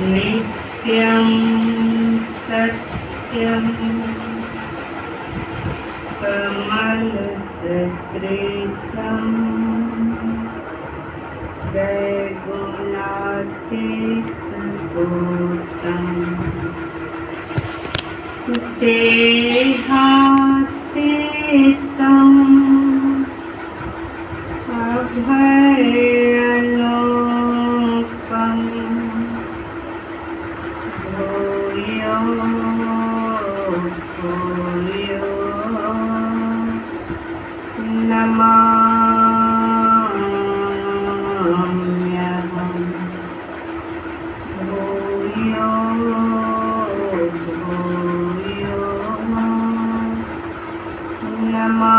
नित्यं सत्यं कमलसदृशं त्रैगुणातीतं देहातीतं अभयलोकं भूयो भूयो नमाम्यहम् भूयो भूयो नमाम्यहम्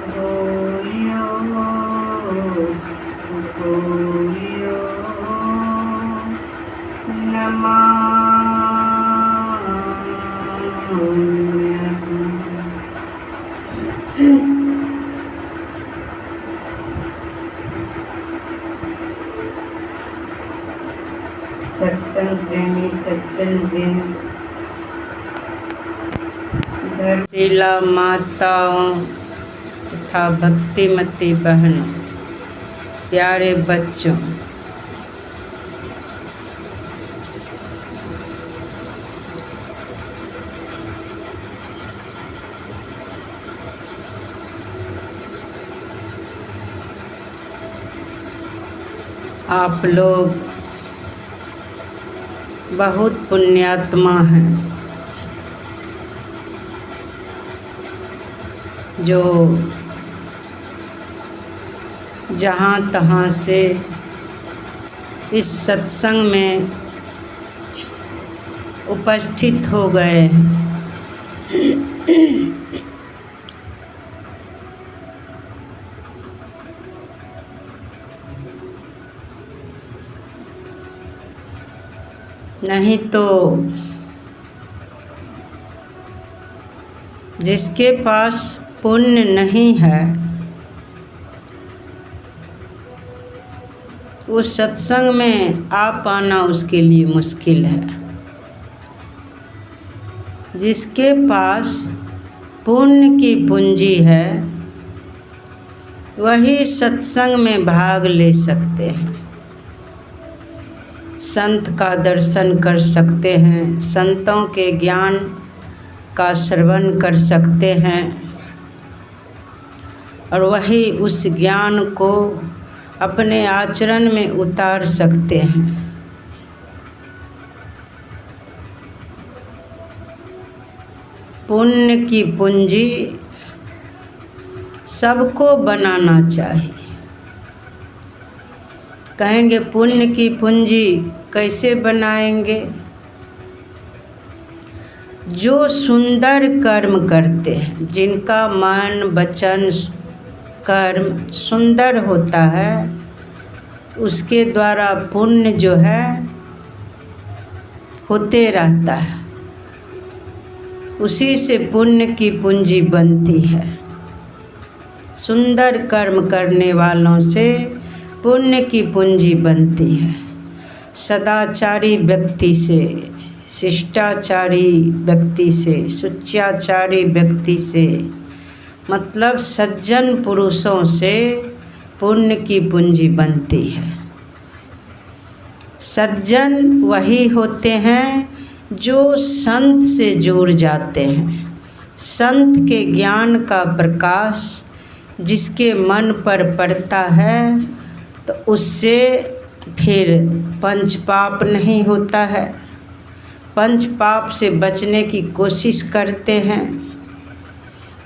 भूयो भूयो सत्संग प्रेमी सज्जन दिन धर्मशीला माताओं तथा भक्तिमती बहनों, प्यारे बच्चों, आप लोग बहुत पुण्यात्मा हैं जो जहाँ तहाँ से इस सत्संग में उपस्थित हो गए हैं। नहीं तो जिसके पास पुण्य नहीं है उस सत्संग में आ पाना उसके लिए मुश्किल है। जिसके पास पुण्य की पूंजी है वही सत्संग में भाग ले सकते हैं, संत का दर्शन कर सकते हैं, संतों के ज्ञान का श्रवण कर सकते हैं और वही उस ज्ञान को अपने आचरण में उतार सकते हैं। पुण्य की पूंजी सबको बनाना चाहिए। कहेंगे पुण्य की पूंजी कैसे बनाएंगे? जो सुंदर कर्म करते हैं, जिनका मन वचन कर्म सुंदर होता है, उसके द्वारा पुण्य जो है होते रहता है, उसी से पुण्य की पूंजी बनती है। सुंदर कर्म करने वालों से पुण्य की पूंजी बनती है। सदाचारी व्यक्ति से, शिष्टाचारी व्यक्ति से, सुच्याचारी व्यक्ति से, मतलब सज्जन पुरुषों से पुण्य की पूंजी बनती है। सज्जन वही होते हैं जो संत से जुड़ जाते हैं। संत के ज्ञान का प्रकाश जिसके मन पर पड़ता है तो उससे फिर पंच पाप नहीं होता है। पंच पाप से बचने की कोशिश करते हैं,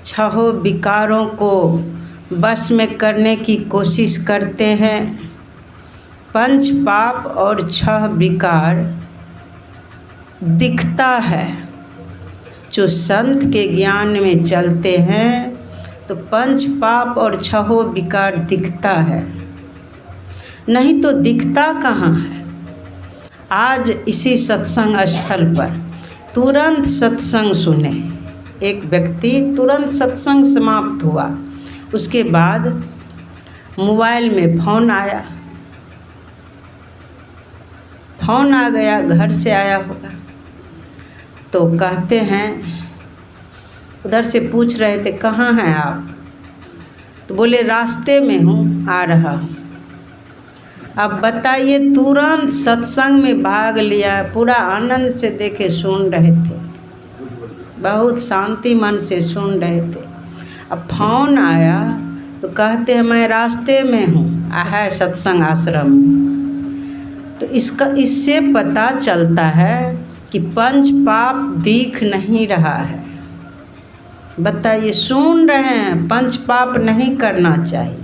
छहों विकारों को बस में करने की कोशिश करते हैं। पंच पाप और छह विकार दिखता है। जो संत के ज्ञान में चलते हैं तो पंच पाप और छहों विकार दिखता है, नहीं तो दिखता कहाँ है। आज इसी सत्संग स्थल पर तुरंत सत्संग सुने। एक व्यक्ति तुरंत सत्संग समाप्त हुआ, उसके बाद मोबाइल में फ़ोन आया, फ़ोन आ गया, घर से आया होगा। तो कहते हैं, उधर से पूछ रहे थे कहाँ हैं आप, तो बोले रास्ते में हूँ, आ रहा हूँ। अब बताइए, तुरंत सत्संग में भाग लिया, पूरा आनंद से देखे सुन रहे थे, बहुत शांति मन से सुन रहे थे। अब फ़ोन आया तो कहते हैं मैं रास्ते में हूँ, है सत्संग आश्रम में। तो इससे पता चलता है कि पंच पाप दिख नहीं रहा है। बताइए, सुन रहे हैं, पंच पाप नहीं करना चाहिए,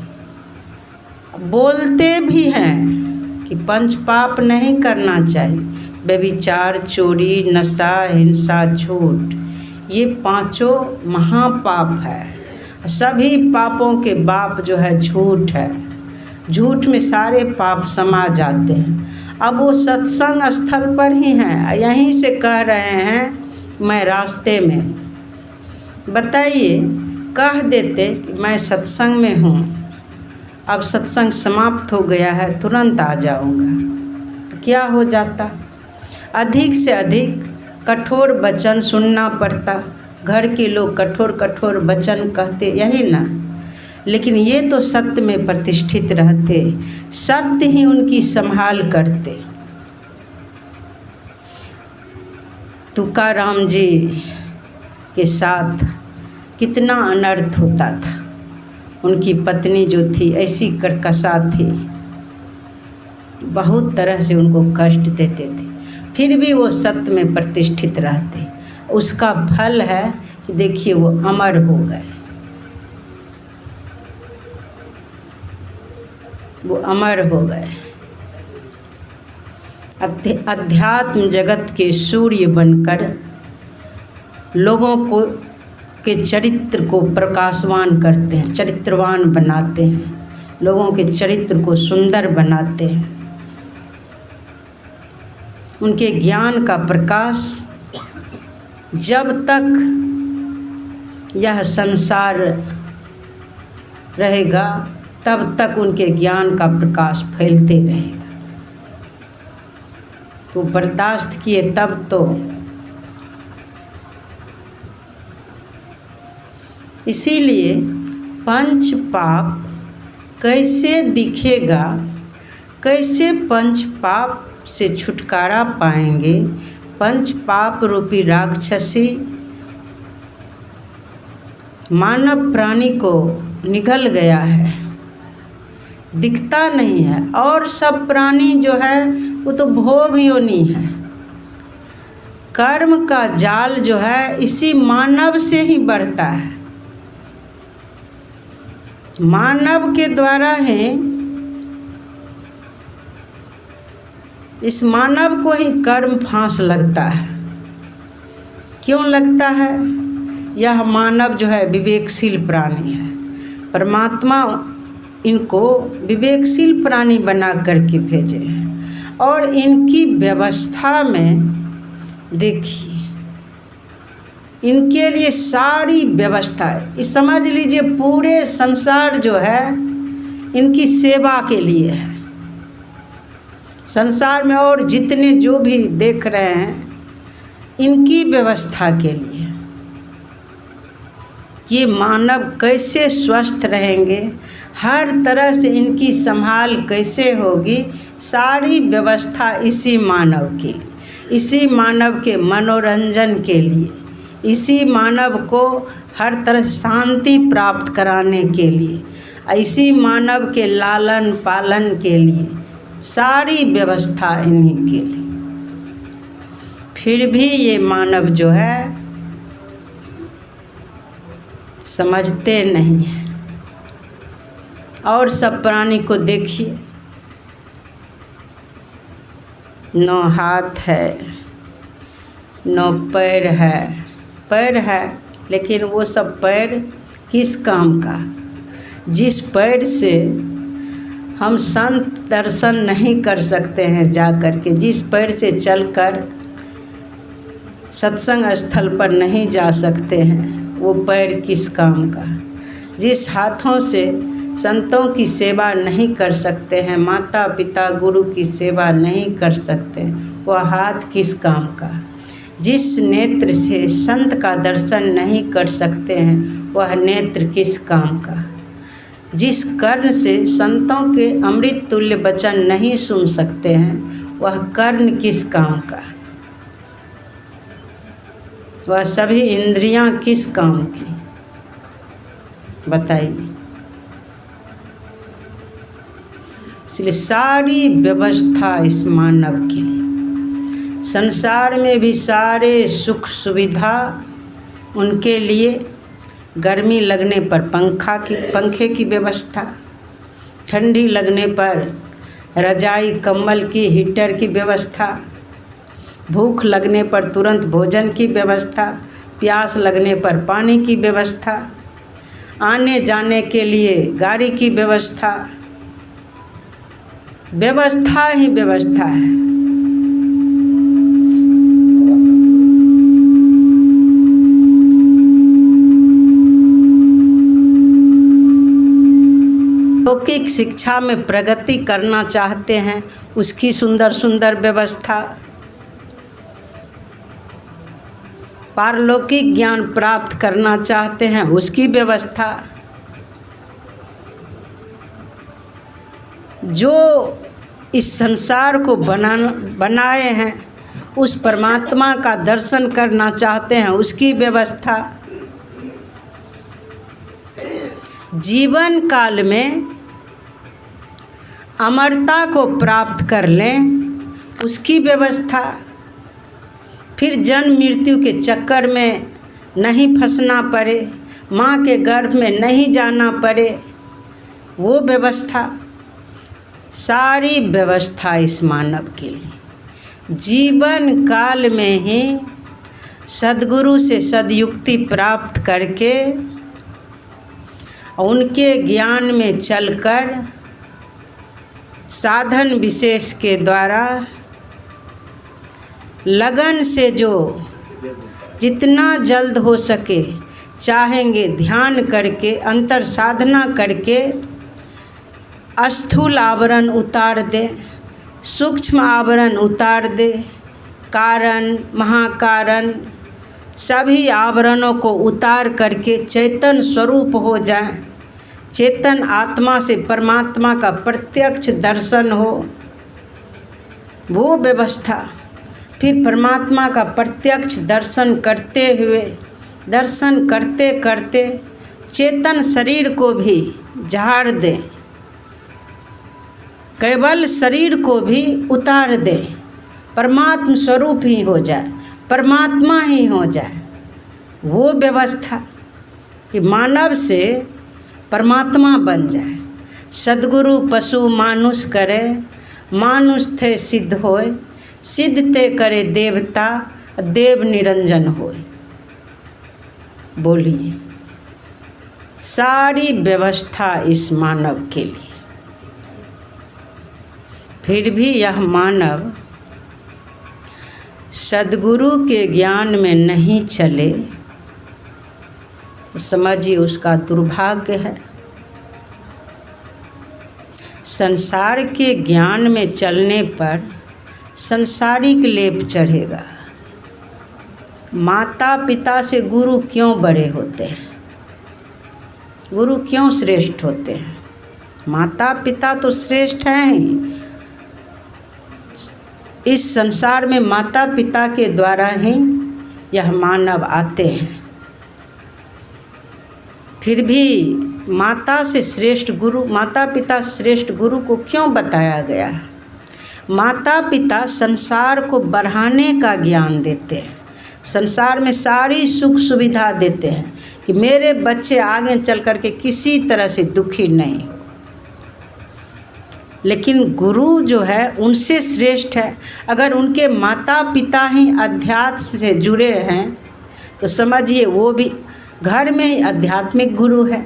बोलते भी हैं कि पंच पाप नहीं करना चाहिए। व्यभिचार, चोरी, नशा, हिंसा, झूठ, ये पांचों महापाप है। सभी पापों के बाप जो है झूठ है। झूठ में सारे पाप समा जाते हैं। अब वो सत्संग स्थल पर ही हैं, यहीं से कह रहे हैं मैं रास्ते में हूँ। बताइए, कह देते कि मैं सत्संग में हूँ, अब सत्संग समाप्त हो गया है, तुरंत आ जाऊँगा, तो क्या हो जाता। अधिक से अधिक कठोर वचन सुनना पड़ता। घर के लोग कठोर कठोर वचन कहते, यही ना। लेकिन ये तो सत्य में प्रतिष्ठित रहते, सत्य ही उनकी संभाल करते। तुकाराम जी के साथ कितना अनर्थ होता था। उनकी पत्नी जो थी ऐसी कर्कशा थी, बहुत तरह से उनको कष्ट देते थे, फिर भी वो सत्य में प्रतिष्ठित रहते। उसका फल है कि देखिए वो अमर हो गए, वो अमर हो गए। अध्यात्म जगत के सूर्य बनकर लोगों को के चरित्र को प्रकाशवान करते हैं, चरित्रवान बनाते हैं, लोगों के चरित्र को सुंदर बनाते हैं। उनके ज्ञान का प्रकाश जब तक यह संसार रहेगा तब तक उनके ज्ञान का प्रकाश फैलते रहेगा। वो बर्दाश्त किए तब तो। इसीलिए पंच पाप कैसे दिखेगा, कैसे पंच पाप से छुटकारा पाएंगे। पंच पाप रूपी राक्षसी मानव प्राणी को निगल गया है, दिखता नहीं है। और सब प्राणी जो है वो तो भोग योनि है। कर्म का जाल जो है इसी मानव से ही बढ़ता है। मानव के द्वारा ही, इस मानव को ही कर्म फांस लगता है। क्यों लगता है? यह मानव जो है विवेकशील प्राणी है। परमात्मा इनको विवेकशील प्राणी बना करके भेजे हैं। और इनकी व्यवस्था में देखिए, इनके लिए सारी व्यवस्था है। इस समझ लीजिए पूरे संसार जो है इनकी सेवा के लिए है। संसार में और जितने जो भी देख रहे हैं इनकी व्यवस्था के लिए। ये मानव कैसे स्वस्थ रहेंगे, हर तरह से इनकी संभाल कैसे होगी, सारी व्यवस्था इसी मानव के लिए, इसी मानव के मनोरंजन के लिए, इसी मानव को हर तरह शांति प्राप्त कराने के लिए, इसी मानव के लालन पालन के लिए, सारी व्यवस्था इन्हीं के लिए। फिर भी ये मानव जो है समझते नहीं हैं। और सब प्राणी को देखिए, 9 हाथ है, 9 पैर है, पैर है, लेकिन वो सब पैर किस काम का? जिस पैर से हम संत दर्शन नहीं कर सकते हैं जा कर के। जिस पैर से चलकर सत्संग स्थल पर नहीं जा सकते हैं वो पैर किस काम का। जिस हाथों से संतों की सेवा नहीं कर सकते हैं, माता पिता गुरु की सेवा नहीं कर सकते, वह हाथ किस काम का। जिस नेत्र से संत का दर्शन नहीं कर सकते हैं वह नेत्र किस काम का। जिस कर्ण से संतों के अमृत तुल्य वचन नहीं सुन सकते हैं वह कर्ण किस काम का। वह सभी इंद्रियां किस काम की, बताइए। इसलिए सारी व्यवस्था इस मानव के लिए, संसार में भी सारे सुख सुविधा उनके लिए। गर्मी लगने पर पंखे की व्यवस्था, ठंडी लगने पर रजाई कंबल की हीटर की व्यवस्था, भूख लगने पर तुरंत भोजन की व्यवस्था, प्यास लगने पर पानी की व्यवस्था, आने जाने के लिए गाड़ी की व्यवस्था, व्यवस्था ही व्यवस्था है। लौकिक शिक्षा में प्रगति करना चाहते हैं उसकी सुंदर सुंदर व्यवस्था, पारलौकिक ज्ञान प्राप्त करना चाहते हैं उसकी व्यवस्था। जो इस संसार को बनाए हैं उस परमात्मा का दर्शन करना चाहते हैं उसकी व्यवस्था। जीवन काल में अमरता को प्राप्त कर लें उसकी व्यवस्था। फिर जन्म मृत्यु के चक्कर में नहीं फंसना पड़े, माँ के गर्भ में नहीं जाना पड़े, वो व्यवस्था। सारी व्यवस्था इस मानव के लिए जीवन काल में ही सद्गुरु से सद्युक्ति प्राप्त करके उनके ज्ञान में चलकर साधन विशेष के द्वारा लगन से जो जितना जल्द हो सके चाहेंगे ध्यान करके अंतर साधना करके स्थूल आवरण उतार दे, सूक्ष्म आवरण उतार दे, कारण महाकारण सभी आवरणों को उतार करके चैतन्य स्वरूप हो जाए। चेतन आत्मा से परमात्मा का प्रत्यक्ष दर्शन हो, वो व्यवस्था। फिर परमात्मा का प्रत्यक्ष दर्शन करते हुए, दर्शन करते करते चेतन शरीर को भी झाड़ दे, केवल शरीर को भी उतार दे, परमात्म स्वरूप ही हो जाए, परमात्मा ही हो जाए। वो व्यवस्था कि मानव से परमात्मा बन जाए। सद्गुरु पशु मानुष करे, मानुष थे सिद्ध होए, सिद्ध ते करे देवता, देव निरंजन होए। बोलिए, सारी व्यवस्था इस मानव के लिए। फिर भी यह मानव सद्गुरु के ज्ञान में नहीं चले तो समझिए उसका दुर्भाग्य है। संसार के ज्ञान में चलने पर संसारिक लेप चढ़ेगा। माता पिता से गुरु क्यों बड़े होते हैं, गुरु क्यों श्रेष्ठ होते हैं? माता पिता तो श्रेष्ठ हैं ही। इस संसार में माता पिता के द्वारा ही यह मानव आते हैं। फिर भी माता से श्रेष्ठ गुरु, माता पिता श्रेष्ठ गुरु को क्यों बताया गया है? माता पिता संसार को बढ़ाने का ज्ञान देते हैं, संसार में सारी सुख सुविधा देते हैं कि मेरे बच्चे आगे चल कर के किसी तरह से दुखी नहीं हो। लेकिन गुरु जो है उनसे श्रेष्ठ है। अगर उनके माता पिता ही अध्यात्म से जुड़े हैं तो समझिए वो भी घर में ही आध्यात्मिक गुरु है।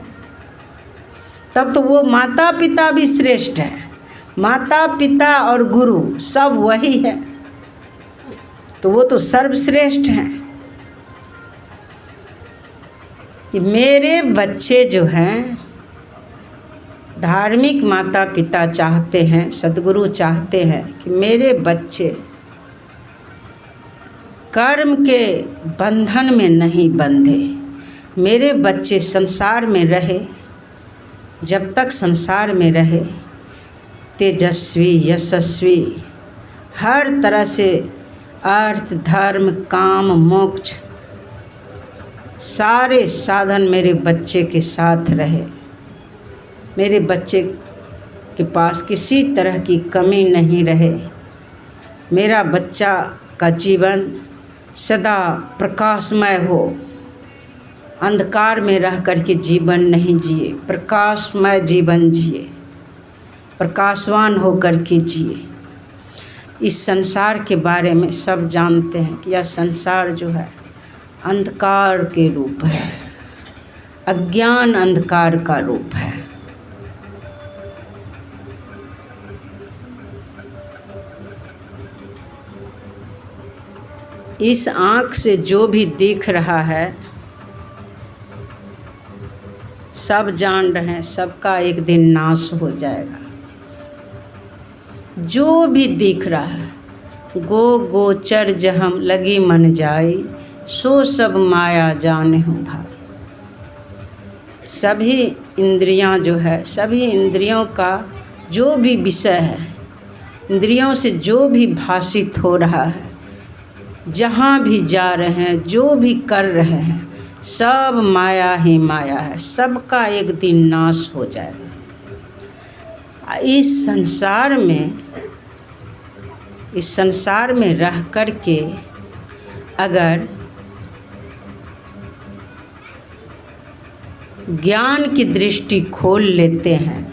तब तो वो माता पिता भी श्रेष्ठ है। माता पिता और गुरु सब वही है, तो वो तो सर्वश्रेष्ठ हैं। कि मेरे बच्चे जो हैं, धार्मिक माता पिता चाहते हैं, सद्गुरु चाहते हैं कि मेरे बच्चे कर्म के बंधन में नहीं बंधे, मेरे बच्चे संसार में रहे, जब तक संसार में रहे तेजस्वी यशस्वी हर तरह से अर्थ धर्म काम मोक्ष सारे साधन मेरे बच्चे के साथ रहे, मेरे बच्चे के पास किसी तरह की कमी नहीं रहे, मेरा बच्चा का जीवन सदा प्रकाशमय हो, अंधकार में रह कर के जीवन नहीं जिए, प्रकाशमय जीवन जिए, प्रकाशवान हो कर के जिए। इस संसार के बारे में सब जानते हैं कि यह संसार जो है अंधकार के रूप है, अज्ञान अंधकार का रूप है। इस आँख से जो भी दिख रहा है सब जान रहे हैं, सबका एक दिन नाश हो जाएगा। जो भी दिख रहा है गो गोचर जहम लगी मन जाई, सो सब माया जाने हूँ भाई। सभी इंद्रियां जो है, सभी इंद्रियों का जो भी विषय है, इंद्रियों से जो भी भाषित हो रहा है, जहाँ भी जा रहे हैं, जो भी कर रहे हैं, सब माया ही माया है, सबका एक दिन नाश हो जाएगा। इस संसार में रह कर के अगर ज्ञान की दृष्टि खोल लेते हैं,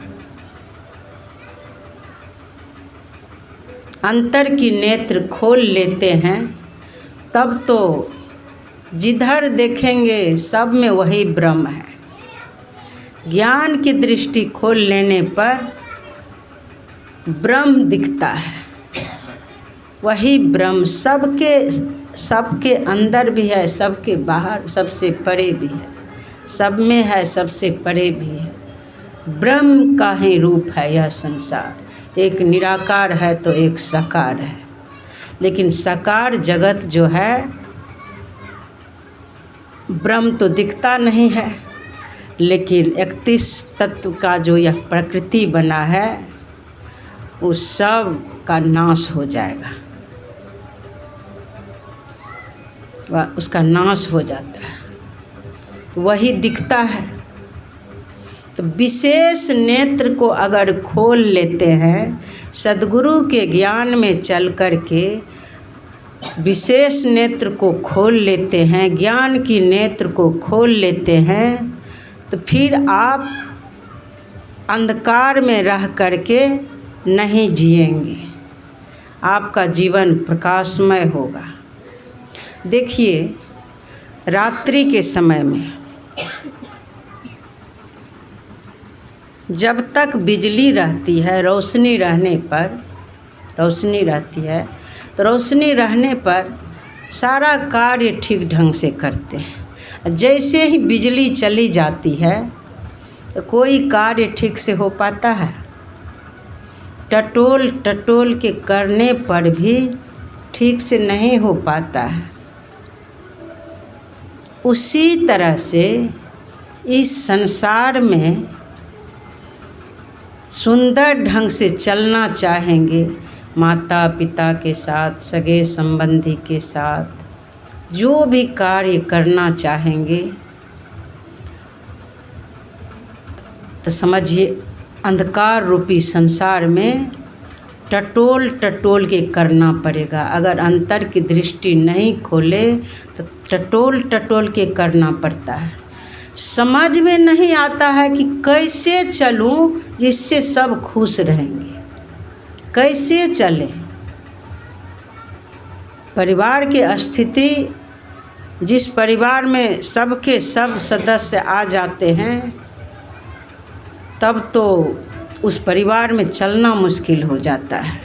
अंतर की नेत्र खोल लेते हैं, तब तो जिधर देखेंगे सब में वही ब्रह्म है। ज्ञान की दृष्टि खोल लेने पर ब्रह्म दिखता है, वही ब्रह्म सबके अंदर भी है, सबके बाहर, सबसे परे भी है, सब में है, सबसे परे भी है। ब्रह्म का ही रूप है यह संसार। एक निराकार है तो एक साकार है, लेकिन साकार जगत जो है ब्रह्म तो दिखता नहीं है, लेकिन 31 तत्व का जो यह प्रकृति बना है उस सब का नाश हो जाएगा, वह उसका नाश हो जाता है, वही दिखता है। तो विशेष नेत्र को अगर खोल लेते हैं, सद्गुरु के ज्ञान में चल कर के विशेष नेत्र को खोल लेते हैं, ज्ञान की नेत्र को खोल लेते हैं, तो फिर आप अंधकार में रह कर के नहीं जिएंगे, आपका जीवन प्रकाशमय होगा। देखिए, रात्रि के समय में जब तक बिजली रहती है, रोशनी रहने पर, रोशनी रहती है तो रोशनी रहने पर सारा कार्य ठीक ढंग से करते हैं। जैसे ही बिजली चली जाती है तो कोई कार्य ठीक से हो पाता है? टटोल टटोल के करने पर भी ठीक से नहीं हो पाता है। उसी तरह से इस संसार में सुंदर ढंग से चलना चाहेंगे, माता पिता के साथ, सगे संबंधी के साथ जो भी कार्य करना चाहेंगे, तो समझिए अंधकार रूपी संसार में टटोल टटोल के करना पड़ेगा। अगर अंतर की दृष्टि नहीं खोले तो टटोल टटोल के करना पड़ता है। समझ में नहीं आता है कि कैसे चलूं जिससे सब खुश रहेंगे, कैसे चलें। परिवार की स्थिति, जिस परिवार में सबके सब सदस्य आ जाते हैं, तब तो उस परिवार में चलना मुश्किल हो जाता है।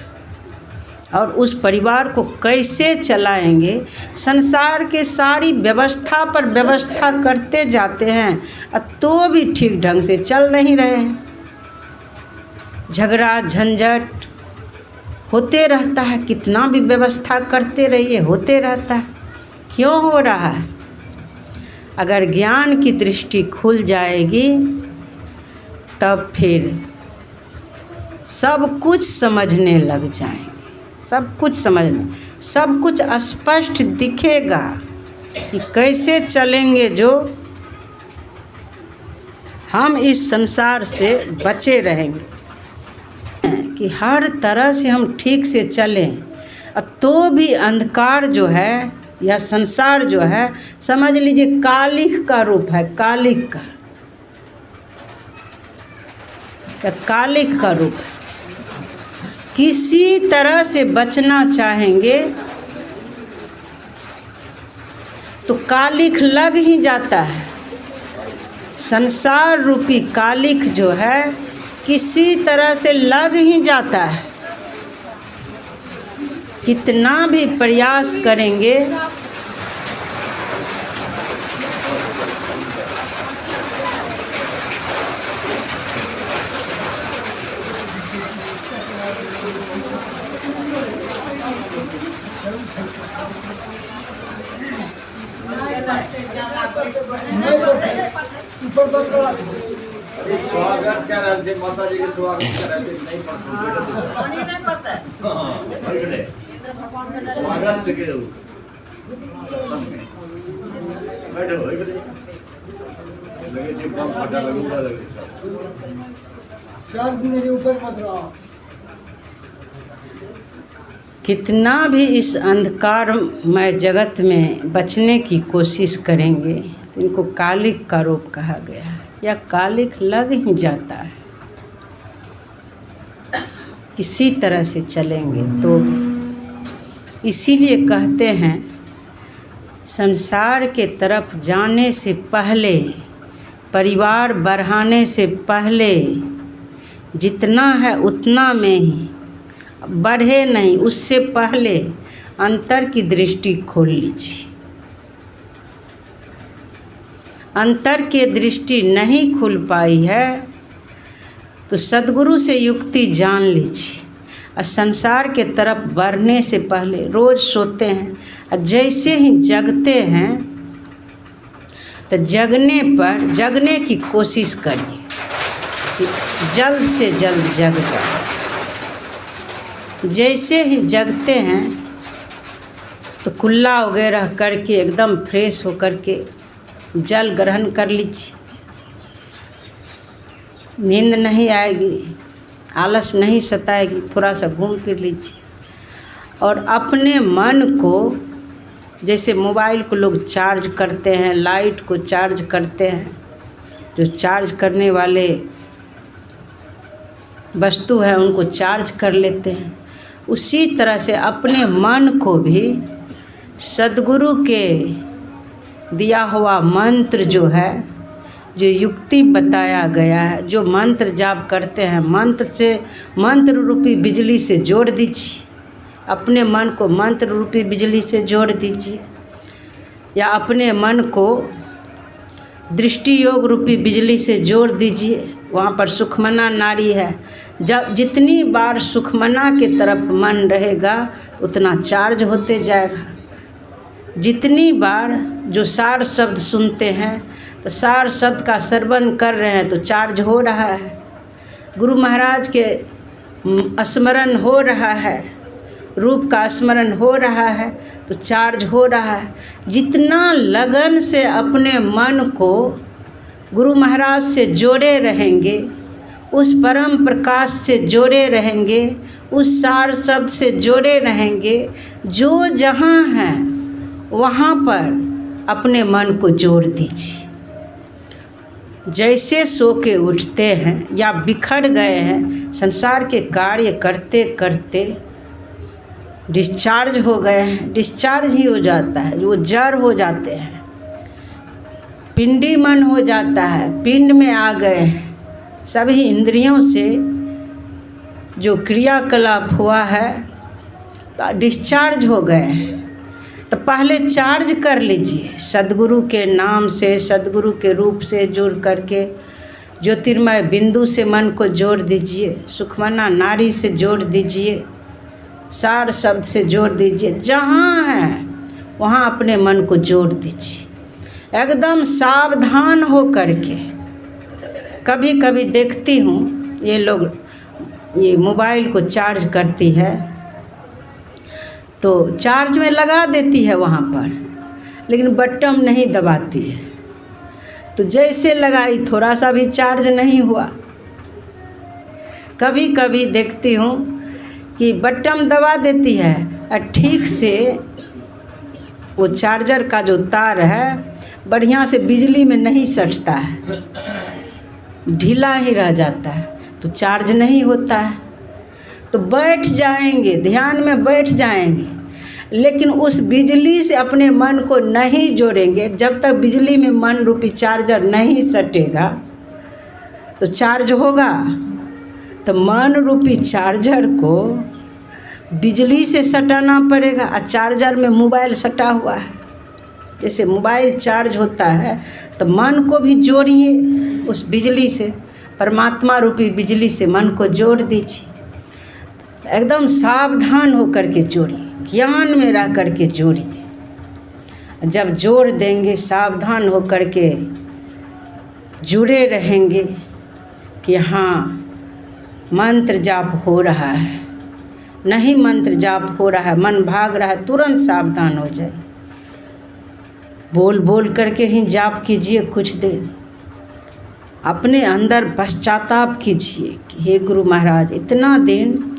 और उस परिवार को कैसे चलाएंगे? संसार के सारी व्यवस्था पर व्यवस्था करते जाते हैं तो भी ठीक ढंग से चल नहीं रहे हैं। झगड़ा झंझट होते रहता है, कितना भी व्यवस्था करते रहिए होते रहता है। क्यों हो रहा है? अगर ज्ञान की दृष्टि खुल जाएगी तब फिर सब कुछ समझने लग जाएंगे। सब कुछ समझने, सब कुछ स्पष्ट दिखेगा कि कैसे चलेंगे जो हम इस संसार से बचे रहेंगे। कि हर तरह से हम ठीक से चलें तो भी अंधकार जो है या संसार जो है, समझ लीजिए कालिख का रूप है, कालिख का या कालिख का रूप है। किसी तरह से बचना चाहेंगे तो कालिख लग ही जाता है। संसार रूपी कालिख जो है किसी तरह से लग ही जाता है। कितना भी प्रयास करेंगे स्वागत क्या रहते माता जी के स्वागत क्या रहते नहीं पड़ता स्वागत से के बैठो लगे जी कम फटा लगूंगा लगे चार दिन के ऊपर मत रहो। कितना भी इस अंधकारमय जगत में बचने की कोशिश करेंगे तो इनको कालिख का रूप कहा गया है, या कालिख लग ही जाता है। किसी तरह से चलेंगे तो इसीलिए कहते हैं संसार के तरफ जाने से पहले, परिवार बढ़ाने से पहले जितना है उतना में ही, बढ़े नहीं उससे पहले अंतर की दृष्टि खोल लीजिए। अंतर की दृष्टि नहीं खुल पाई है तो सद्गुरु से युक्ति जान लीजिए। और संसार के तरफ बढ़ने से पहले रोज़ सोते हैं और जैसे ही जगते हैं तो जगने पर जगने की कोशिश करिए कि जल्द से जल्द जग जाए। जैसे ही जगते हैं तो कुल्ला वगैरह करके एकदम फ्रेश होकर के जल ग्रहण कर लीजिए। नींद नहीं आएगी, आलस नहीं सताएगी, थोड़ा सा घूम फिर लीजिए। और अपने मन को, जैसे मोबाइल को लोग चार्ज करते हैं, लाइट को चार्ज करते हैं, जो चार्ज करने वाले वस्तु है उनको चार्ज कर लेते हैं, उसी तरह से अपने मन को भी सद्गुरु के दिया हुआ मंत्र जो है, जो युक्ति बताया गया है, जो मंत्र जाप करते हैं, मंत्र से, मंत्र रूपी बिजली से जोड़ दीजिए। अपने मन को मंत्र रूपी बिजली से जोड़ दीजिए, या अपने मन को दृष्टि योग रूपी बिजली से जोड़ दीजिए। वहाँ पर सुखमना नाड़ी है, जब जितनी बार सुखमना के तरफ मन रहेगा उतना चार्ज होते जाएगा। जितनी बार जो सार शब्द सुनते हैं तो सार शब्द का श्रवण कर रहे हैं तो चार्ज हो रहा है। गुरु महाराज के स्मरण हो रहा है, रूप का स्मरण हो रहा है तो चार्ज हो रहा है। जितना लगन से अपने मन को गुरु महाराज से जोड़े रहेंगे, उस परम प्रकाश से जोड़े रहेंगे, उस सार शब्द से जोड़े रहेंगे, जो जहाँ हैं वहाँ पर अपने मन को जोड़ दीजिए। जैसे सो के उठते हैं या बिखर गए हैं, संसार के कार्य करते करते डिस्चार्ज हो गए हैं, डिस्चार्ज ही हो जाता है, वो जड़ हो जाते हैं, पिंडी मन हो जाता है, पिंड में आ गए हैं, सभी इंद्रियों से जो क्रियाकलाप हुआ है तो डिस्चार्ज हो गए। तो पहले चार्ज कर लीजिए सद्गुरु के नाम से, सद्गुरु के रूप से जुड़ करके ज्योतिर्मय बिंदु से मन को जोड़ दीजिए, सुखमना नारी से जोड़ दीजिए, सार शब्द से जोड़ दीजिए। जहाँ है वहाँ अपने मन को जोड़ दीजिए एकदम सावधान हो करके। कभी कभी देखती हूँ ये लोग ये मोबाइल को चार्ज करती है तो चार्ज में लगा देती है वहाँ पर, लेकिन बटन नहीं दबाती है। तो जैसे लगाई थोड़ा सा भी चार्ज नहीं हुआ। कभी कभी देखती हूँ कि बटन दबा देती है और ठीक से वो चार्जर का जो तार है बढ़िया से बिजली में नहीं सटता है, ढीला ही रह जाता है, तो चार्ज नहीं होता है। तो बैठ जाएंगे, ध्यान में बैठ जाएंगे, लेकिन उस बिजली से अपने मन को नहीं जोड़ेंगे। जब तक बिजली में मन रूपी चार्जर नहीं सटेगा तो चार्ज होगा। तो मन रूपी चार्जर को बिजली से सटाना पड़ेगा। और चार्जर में मोबाइल सटा हुआ है, जैसे मोबाइल चार्ज होता है तो मन को भी जोड़िए उस बिजली से, परमात्मा रूपी बिजली से मन को जोड़ दीजिए। एकदम सावधान होकर के जोड़िए, ज्ञान में रह करके जोड़िए। जब जोड़ देंगे, सावधान होकर के जुड़े रहेंगे कि हाँ मंत्र जाप हो रहा है, नहीं मंत्र जाप हो रहा है, मन भाग रहा है, तुरंत सावधान हो जाए। बोल बोल करके ही जाप कीजिए कुछ देर, अपने अंदर पश्चाताप कीजिए कि हे गुरु महाराज इतना दिन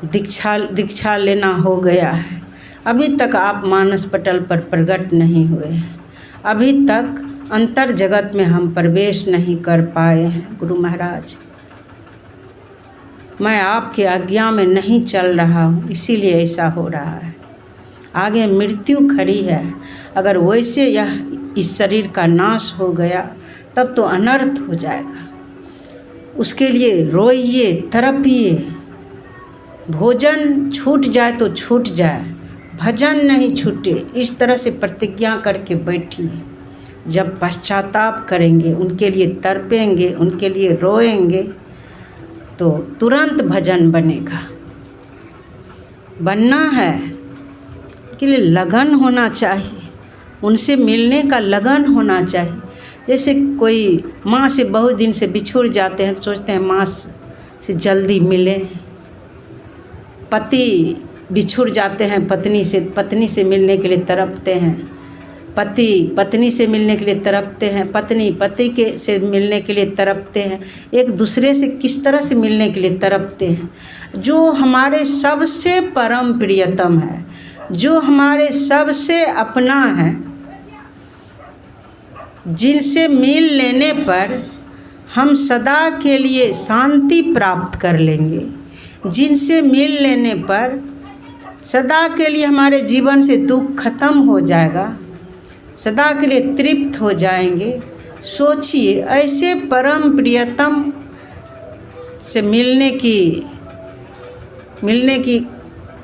दीक्षा लेना हो गया है, अभी तक आप मानस पटल पर प्रकट नहीं हुए हैं, अभी तक अंतर जगत में हम प्रवेश नहीं कर पाए हैं। गुरु महाराज मैं आपके आज्ञा में नहीं चल रहा हूँ, इसीलिए ऐसा हो रहा है। आगे मृत्यु खड़ी है, अगर वैसे यह इस शरीर का नाश हो गया तब तो अनर्थ हो जाएगा। उसके लिए रोइए, तड़पिए, भोजन छूट जाए तो छूट जाए, भजन नहीं छूटे, इस तरह से प्रतिज्ञा करके बैठिए। जब पश्चाताप करेंगे, उनके लिए तड़पेंगे, उनके लिए रोएंगे तो तुरंत भजन बनेगा। बनना है के लिए लगन होना चाहिए, उनसे मिलने का लगन होना चाहिए। जैसे कोई माँ से बहुत दिन से बिछुड़ जाते हैं तो सोचते हैं माँ से जल्दी मिलें, पति बिछुड़ जाते हैं पत्नी से मिलने के लिए तड़पते हैं, पति पत्नी से मिलने के लिए तड़पते हैं, पत्नी पति से मिलने के लिए तड़पते हैं, एक दूसरे से किस तरह से मिलने के लिए तड़पते हैं। जो हमारे सबसे परम प्रियतम है, जो हमारे सबसे अपना है, जिनसे मिल लेने पर हम सदा के लिए शांति प्राप्त कर लेंगे, जिनसे मिल लेने पर सदा के लिए हमारे जीवन से दुख खत्म हो जाएगा, सदा के लिए तृप्त हो जाएंगे। सोचिए ऐसे परम प्रियतम से मिलने की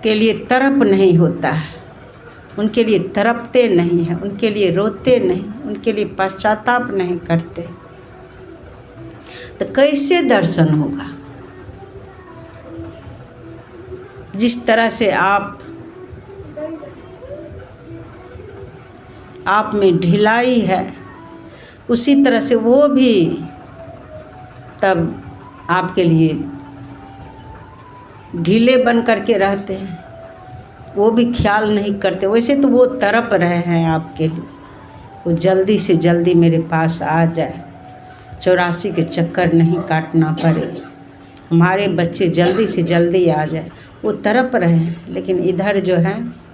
के लिए तड़प नहीं होता है, उनके लिए तड़पते नहीं हैं, उनके लिए रोते नहीं, उनके लिए पश्चाताप नहीं करते, तो कैसे दर्शन होगा। जिस तरह से आप में ढिलाई है, उसी तरह से वो भी तब आपके लिए ढीले बन करके रहते हैं, वो भी ख्याल नहीं करते। वैसे तो वो तड़प रहे हैं आपके लिए, वो जल्दी से जल्दी मेरे पास आ जाए, 84 के चक्कर नहीं काटना पड़े, हमारे बच्चे जल्दी से जल्दी आ जाए, वो तड़प रहे हैं। लेकिन इधर जो है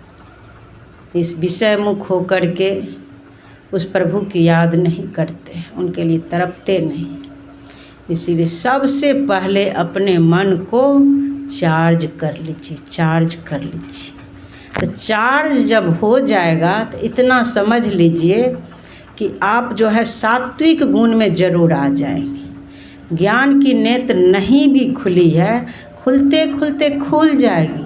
इस विषय मुख होकर के उस प्रभु की याद नहीं करते, उनके लिए तड़पते नहीं। इसीलिए सबसे पहले अपने मन को चार्ज कर लीजिए, चार्ज कर लीजिए। तो चार्ज जब हो जाएगा तो इतना समझ लीजिए कि आप जो है सात्विक गुण में ज़रूर आ जाएंगे। ज्ञान की नेत्र नहीं भी खुली है, खुलते खुलते खुल जाएगी।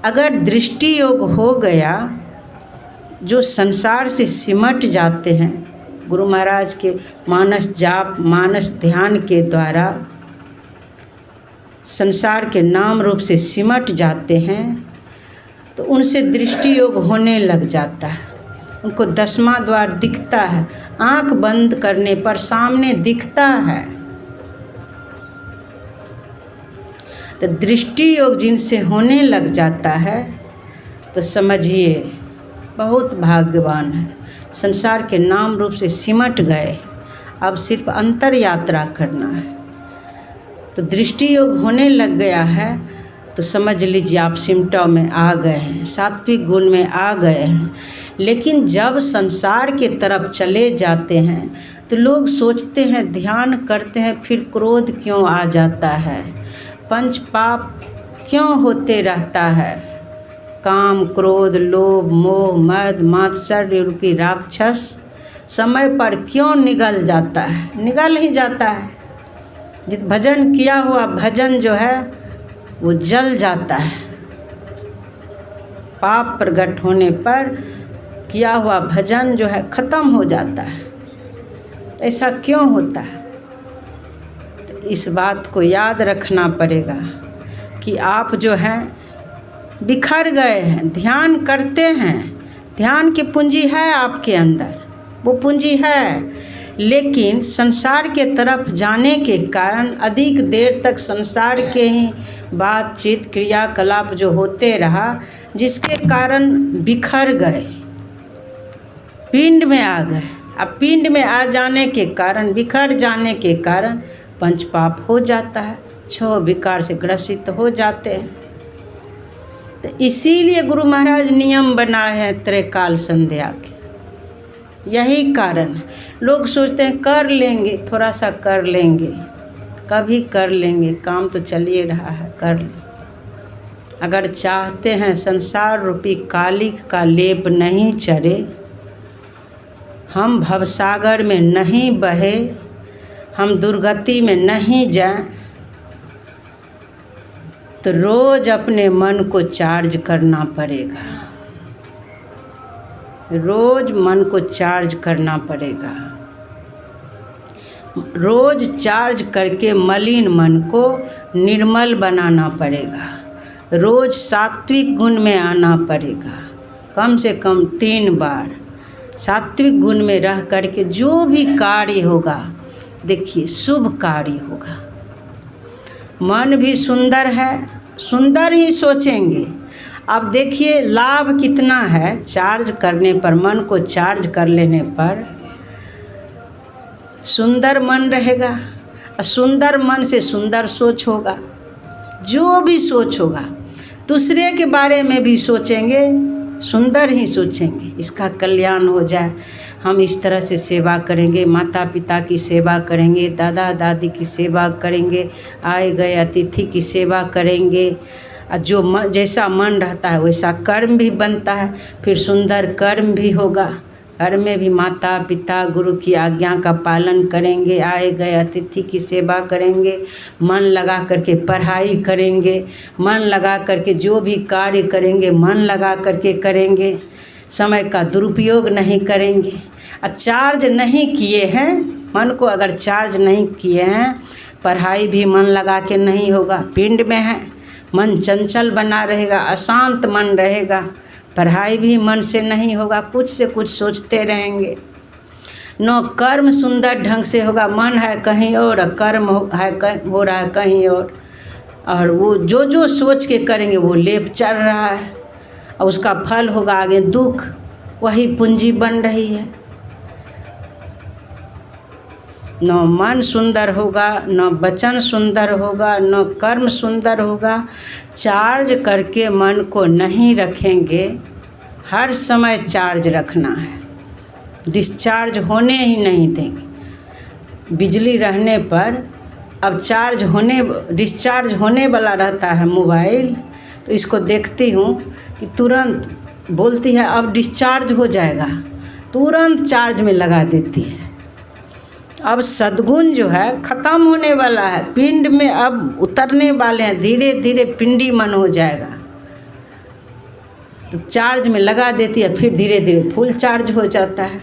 अगर दृष्टि योग हो गया, जो संसार से सिमट जाते हैं, गुरु महाराज के मानस जाप मानस ध्यान के द्वारा संसार के नाम रूप से सिमट जाते हैं, तो उनसे दृष्टि योग होने लग जाता है। उनको 10वां द्वार दिखता है, आंख बंद करने पर सामने दिखता है। तो दृष्टि योग जिनसे होने लग जाता है तो समझिए बहुत भाग्यवान है। संसार के नाम रूप से सिमट गए, अब सिर्फ अंतर यात्रा करना है। तो दृष्टि योग होने लग गया है तो समझ लीजिए आप सिमटों में आ गए हैं, सात्विक गुण में आ गए हैं। लेकिन जब संसार के तरफ चले जाते हैं तो लोग सोचते हैं, ध्यान करते हैं, फिर क्रोध क्यों आ जाता है, पंच पाप क्यों होते रहता है, काम क्रोध लोभ मोह मद मात्सर्य रूपी राक्षस समय पर क्यों निगल जाता है, निगल ही जाता है। जित भजन किया हुआ भजन जो है वो जल जाता है। पाप प्रकट होने पर किया हुआ भजन जो है ख़त्म हो जाता है। ऐसा क्यों होता है? तो इस बात को याद रखना पड़ेगा कि आप जो हैं बिखर गए हैं, ध्यान करते हैं, ध्यान की पूंजी है आपके अंदर, वो पूंजी है, लेकिन संसार के तरफ जाने के कारण अधिक देर तक संसार के ही बातचीत क्रियाकलाप जो होते रहा, जिसके कारण बिखर गए, पिंड में आ गए। अब पिंड में आ जाने के कारण, बिखर जाने के कारण पंच पाप हो जाता है, 6 विकार से ग्रसित हो जाते हैं। तो इसीलिए गुरु महाराज नियम बनाए हैं त्रैकाल संध्या के। यही कारण है। लोग सोचते हैं कर लेंगे, थोड़ा सा कर लेंगे, कभी कर लेंगे, काम तो चल ही रहा है, कर लें। अगर चाहते हैं संसार रूपी कालिक का लेप नहीं चढ़े, हम भवसागर में नहीं बहे, हम दुर्गति में नहीं जाएं, तो रोज़ अपने मन को चार्ज करना पड़ेगा, रोज़ मन को चार्ज करना पड़ेगा। रोज़ चार्ज करके मलिन मन को निर्मल बनाना पड़ेगा। रोज़ सात्विक गुण में आना पड़ेगा, कम से कम 3 बार सात्विक गुण में रह करके जो भी कार्य होगा, देखिए शुभ कार्य होगा। मन भी सुंदर है, सुंदर ही सोचेंगे। अब देखिए लाभ कितना है चार्ज करने पर, मन को चार्ज कर लेने पर सुंदर मन रहेगा, और सुंदर मन से सुंदर सोच होगा। जो भी सोच होगा, दूसरे के बारे में भी सोचेंगे, सुंदर ही सोचेंगे, इसका कल्याण हो जाए, हम इस तरह से सेवा करेंगे, माता पिता की सेवा करेंगे, दादा दादी की सेवा करेंगे, आए गए अतिथि की सेवा करेंगे। जो जैसा मन रहता है वैसा कर्म भी बनता है, फिर सुंदर कर्म भी होगा। घर में भी माता पिता गुरु की आज्ञा का पालन करेंगे, आए गए अतिथि की सेवा करेंगे, मन लगा करके पढ़ाई करेंगे, मन लगा करके जो भी कार्य करेंगे मन लगा करके करेंगे, समय का दुरुपयोग नहीं करेंगे। चार्ज नहीं किए हैं मन को, अगर चार्ज नहीं किए हैं, पढ़ाई भी मन लगा के नहीं होगा, पिंड में है, मन चंचल बना रहेगा, अशांत मन रहेगा, पढ़ाई भी मन से नहीं होगा, कुछ से कुछ सोचते रहेंगे। न कर्म सुंदर ढंग से होगा, मन है कहीं और, कर्म हो रहा है कहीं और वो जो जो सोच के करेंगे वो लेप चढ़ रहा है, और उसका फल होगा आगे दुख, वही पूंजी बन रही है। न मन सुंदर होगा, न वचन सुंदर होगा, न कर्म सुंदर होगा। चार्ज करके मन को नहीं रखेंगे, हर समय चार्ज रखना है, डिस्चार्ज होने ही नहीं देंगे। बिजली रहने पर अब डिस्चार्ज होने वाला रहता है मोबाइल, तो इसको देखती हूँ कि तुरंत बोलती है अब डिस्चार्ज हो जाएगा, तुरंत चार्ज में लगा देती है। अब सद्गुण जो है ख़त्म होने वाला है, पिंड में अब उतरने वाले हैं, धीरे धीरे पिंडी मन हो जाएगा। तो चार्ज में लगा देती है, फिर धीरे धीरे फुल चार्ज हो जाता है।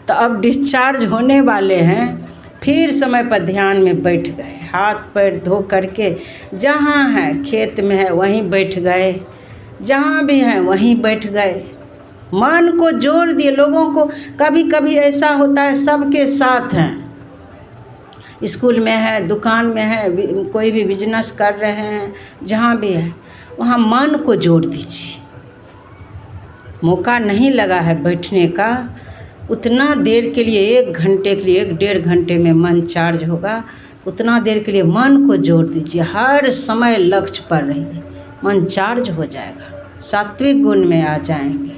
तो अब डिस्चार्ज होने वाले हैं, फिर समय पर ध्यान में बैठ गए, हाथ पैर धो करके जहाँ है, खेत में है वहीं बैठ गए, जहाँ भी हैं वहीं बैठ गए, मन को जोड़ दिए। लोगों को कभी कभी ऐसा होता है सबके साथ हैं, स्कूल में है, दुकान में है, कोई भी बिजनेस कर रहे हैं, जहाँ भी है वहाँ मन को जोड़ दीजिए। मौका नहीं लगा है बैठने का, उतना देर के लिए 1 घंटे के लिए 1-1.5 घंटे में मन चार्ज होगा, उतना देर के लिए मन को जोड़ दीजिए। हर समय लक्ष्य पर रहिए, मन चार्ज हो जाएगा, सात्विक गुण में आ जाएंगे,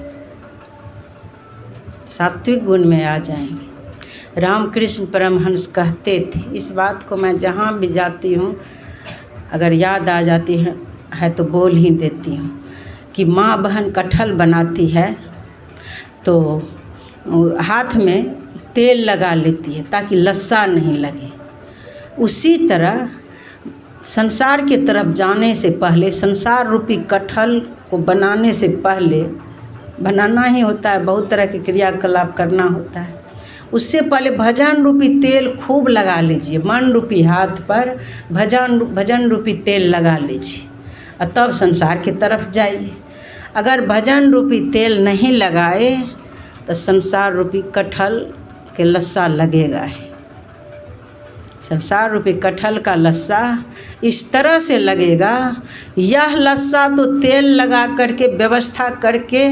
सात्विक गुण में आ जाएंगे। रामकृष्ण परमहंस कहते थे, इस बात को मैं जहाँ भी जाती हूँ अगर याद आ जाती है तो बोल ही देती हूँ कि माँ बहन कटहल बनाती है तो हाथ में तेल लगा लेती है ताकि लस्सा नहीं लगे। उसी तरह संसार की तरफ जाने से पहले, संसार रूपी कटहल को बनाने से पहले, बनाना ही होता है, बहुत तरह के क्रियाकलाप करना होता है, उससे पहले भजन रूपी तेल खूब लगा लीजिए। मन रूपी हाथ पर भजन रूपी तेल लगा लीजिए और तब संसार की तरफ जाइए। अगर भजन रूपी तेल नहीं लगाए तो संसार रूपी कटहल के लस्सा लगेगा ही। संसार रूपी कटहल का लस्सा इस तरह से लगेगा, यह लस्सा तो तेल लगा करके व्यवस्था करके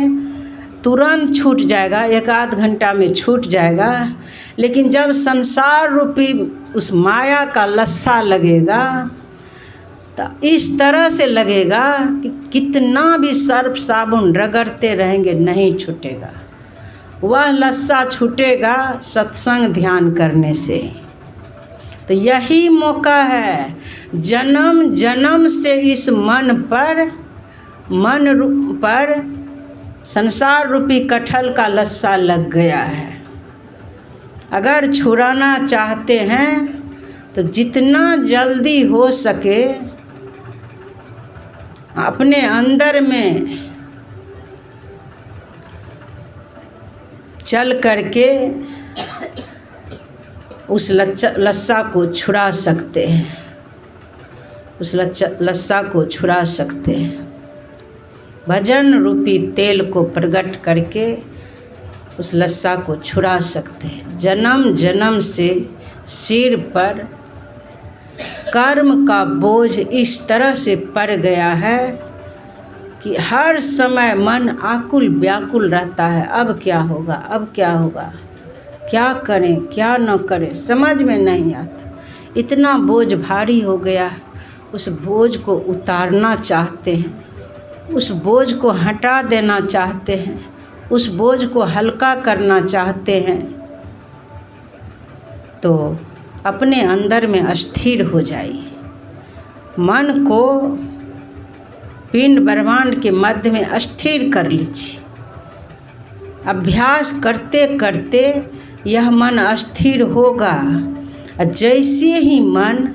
तुरंत छूट जाएगा, 1-8 घंटा में छूट जाएगा। लेकिन जब संसार रूपी उस माया का लस्सा लगेगा तो इस तरह से लगेगा कि कितना भी सर्फ साबुन रगड़ते रहेंगे नहीं छूटेगा। वह लस्सा छूटेगा सत्संग ध्यान करने से। तो यही मौका है, जन्म जन्म से इस मन पर संसार रूपी कटहल का लस्सा लग गया है। अगर छुड़ाना चाहते हैं तो जितना जल्दी हो सके अपने अंदर में चल करके उस लस्सा को छुड़ा सकते हैं, उस लस्सा को छुड़ा सकते हैं। भजन रूपी तेल को प्रकट करके उस लस्सा को छुड़ा सकते हैं। जन्म जन्म से सिर पर कर्म का बोझ इस तरह से पड़ गया है कि हर समय मन आकुल व्याकुल रहता है। अब क्या होगा, अब क्या होगा, क्या करें क्या न करें, समझ में नहीं आता। इतना बोझ भारी हो गया है, उस बोझ को उतारना चाहते हैं, उस बोझ को हटा देना चाहते हैं, उस बोझ को हल्का करना चाहते हैं। तो अपने अंदर में अस्थिर हो जाइए, मन को पिंड ब्रह्मांड के मध्य में अस्थिर कर लीजिए। अभ्यास करते करते यह मन अस्थिर होगा। जैसे ही मन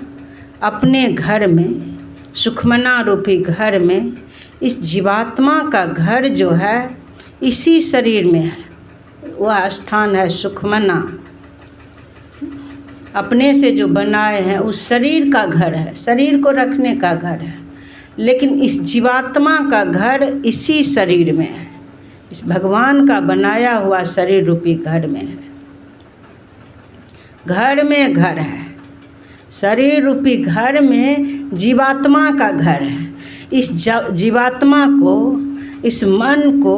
अपने घर में, सुखमना रूपी घर में, इस जीवात्मा का घर जो है इसी शरीर में है, वह स्थान है सुखमना, अपने से जो बनाए हैं उस शरीर का घर है, शरीर को रखने का घर है। लेकिन इस जीवात्मा का घर इसी शरीर में है, इस भगवान का बनाया हुआ शरीर रूपी घर में है। घर में घर है, शरीर रूपी घर में जीवात्मा का घर है। इस जीवात्मा को, इस मन को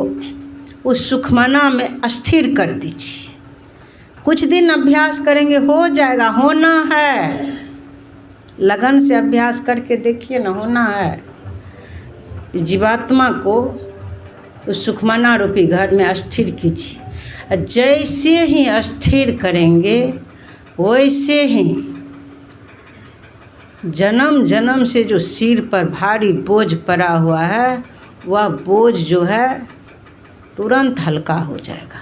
उस सुखमना में अस्थिर कर दीजिए। कुछ दिन अभ्यास करेंगे, हो जाएगा, होना है। लगन से अभ्यास करके देखिए ना, होना है। इस जीवात्मा को उस सुखमना रूपी घर में अस्थिर कीजिए। जैसे ही अस्थिर करेंगे वैसे ही जन्म जन्म से जो सिर पर भारी बोझ पड़ा हुआ है, वह बोझ जो है तुरंत हल्का हो जाएगा,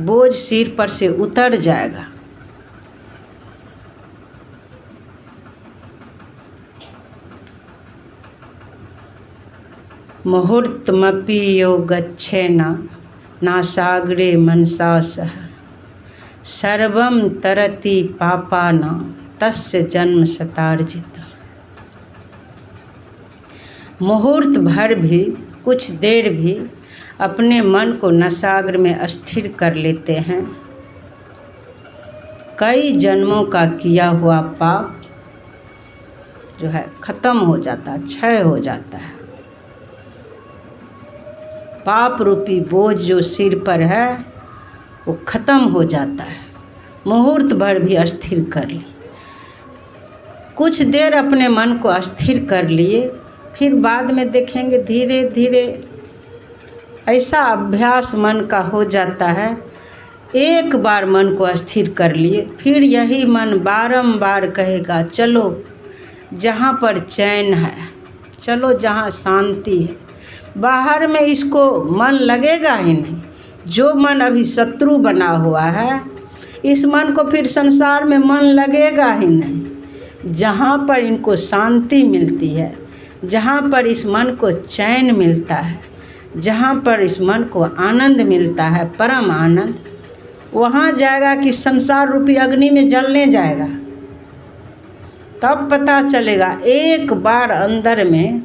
बोझ सिर पर से उतर जाएगा। मुहूर्तमपि यो गच्छेन नासाग्रे मनसा सह सर्वं तरति पापानां तस्य जन्म शतार्जित। मुहूर्त भर भी, कुछ देर भी अपने मन को नसाग्र में स्थिर कर लेते हैं, कई जन्मों का किया हुआ पाप जो है खत्म हो जाता है, क्षय हो जाता है। पाप रूपी बोझ जो सिर पर है वो खत्म हो जाता है। मुहूर्त भर भी स्थिर कर ली, कुछ देर अपने मन को स्थिर कर लिए, फिर बाद में देखेंगे धीरे धीरे ऐसा अभ्यास मन का हो जाता है। एक बार मन को स्थिर कर लिए, फिर यही मन बारंबार कहेगा चलो जहाँ पर चैन है, चलो जहाँ शांति है। बाहर में इसको मन लगेगा ही नहीं। जो मन अभी शत्रु बना हुआ है, इस मन को फिर संसार में मन लगेगा ही नहीं। जहाँ पर इनको शांति मिलती है, जहाँ पर इस मन को चैन मिलता है, जहाँ पर इस मन को आनंद मिलता है, परम आनंद, वहाँ जाएगा कि संसार रूपी अग्नि में जलने जाएगा। तब पता चलेगा, एक बार अंदर में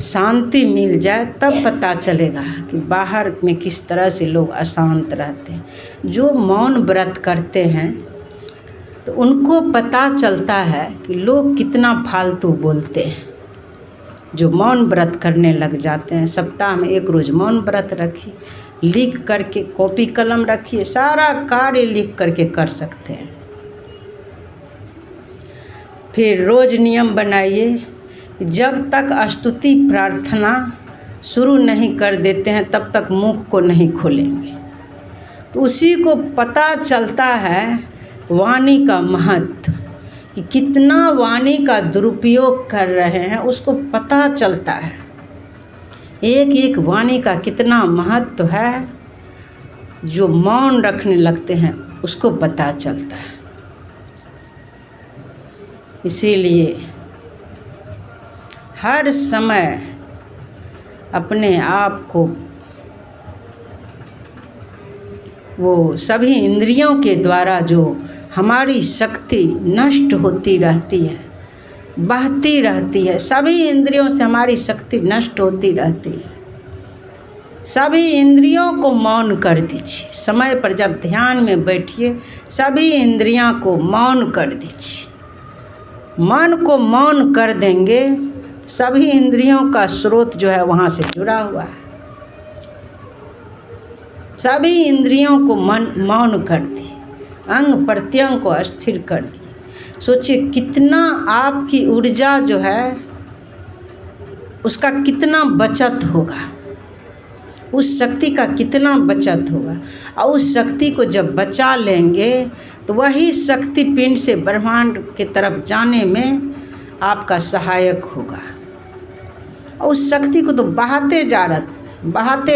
शांति मिल जाए तब पता चलेगा कि बाहर में किस तरह से लोग अशांत रहते हैं। जो मौन व्रत करते हैं तो उनको पता चलता है कि लोग कितना फालतू बोलते हैं। जो मौन व्रत करने लग जाते हैं, सप्ताह में एक रोज़ मौन व्रत रखिए, लिख करके कॉपी कलम रखिए, सारा कार्य लिख करके कर सकते हैं। फिर रोज़ नियम बनाइए, जब तक स्तुति प्रार्थना शुरू नहीं कर देते हैं तब तक मुख को नहीं खोलेंगे। तो उसी को पता चलता है वाणी का महत्व, कि कितना वाणी का दुरुपयोग कर रहे हैं उसको पता चलता है। एक एक वाणी का कितना महत्व है, जो मौन रखने लगते हैं उसको पता चलता है। इसीलिए हर समय अपने आप को वो सभी इंद्रियों के द्वारा जो हमारी शक्ति नष्ट होती रहती है, बहती रहती है, सभी इंद्रियों से हमारी शक्ति नष्ट होती रहती है। सभी इंद्रियों को मौन कर दीजिए। समय पर जब ध्यान में बैठिए, सभी इंद्रियों को मौन कर दीजिए। मन को मौन कर देंगे, सभी इंद्रियों का स्रोत जो है वहाँ से जुड़ा हुआ है। सभी इंद्रियों को मौन कर दिए, अंग प्रत्यंग को स्थिर कर दिए। सोचिए कितना आपकी ऊर्जा जो है उसका कितना बचत होगा, उस शक्ति का कितना बचत होगा। और उस शक्ति को जब बचा लेंगे तो वही शक्ति पिंड से ब्रह्मांड के तरफ जाने में आपका सहायक होगा। और उस शक्ति को तो बहाते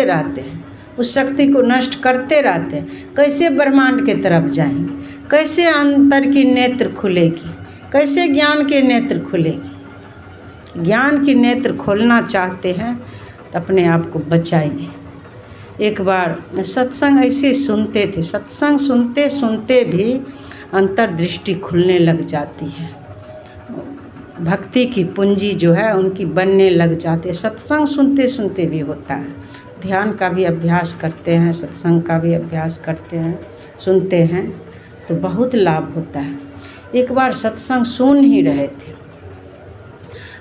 रहते हैं, उस शक्ति को नष्ट करते रहते हैं। कैसे ब्रह्मांड के तरफ जाएंगे, कैसे अंतर की नेत्र खुलेगी, कैसे ज्ञान के नेत्र खुलेगी। ज्ञान की नेत्र खोलना चाहते हैं तो अपने आप को बचाइए। एक बार सत्संग ऐसे सुनते थे, सत्संग सुनते सुनते भी अंतर्दृष्टि खुलने लग जाती है, भक्ति की पूंजी जो है उनकी बनने लग जाती है। सत्संग सुनते सुनते भी होता है। ध्यान का भी अभ्यास करते हैं, सत्संग का भी अभ्यास करते हैं, सुनते हैं तो बहुत लाभ होता है। एक बार सत्संग सुन ही रहे थे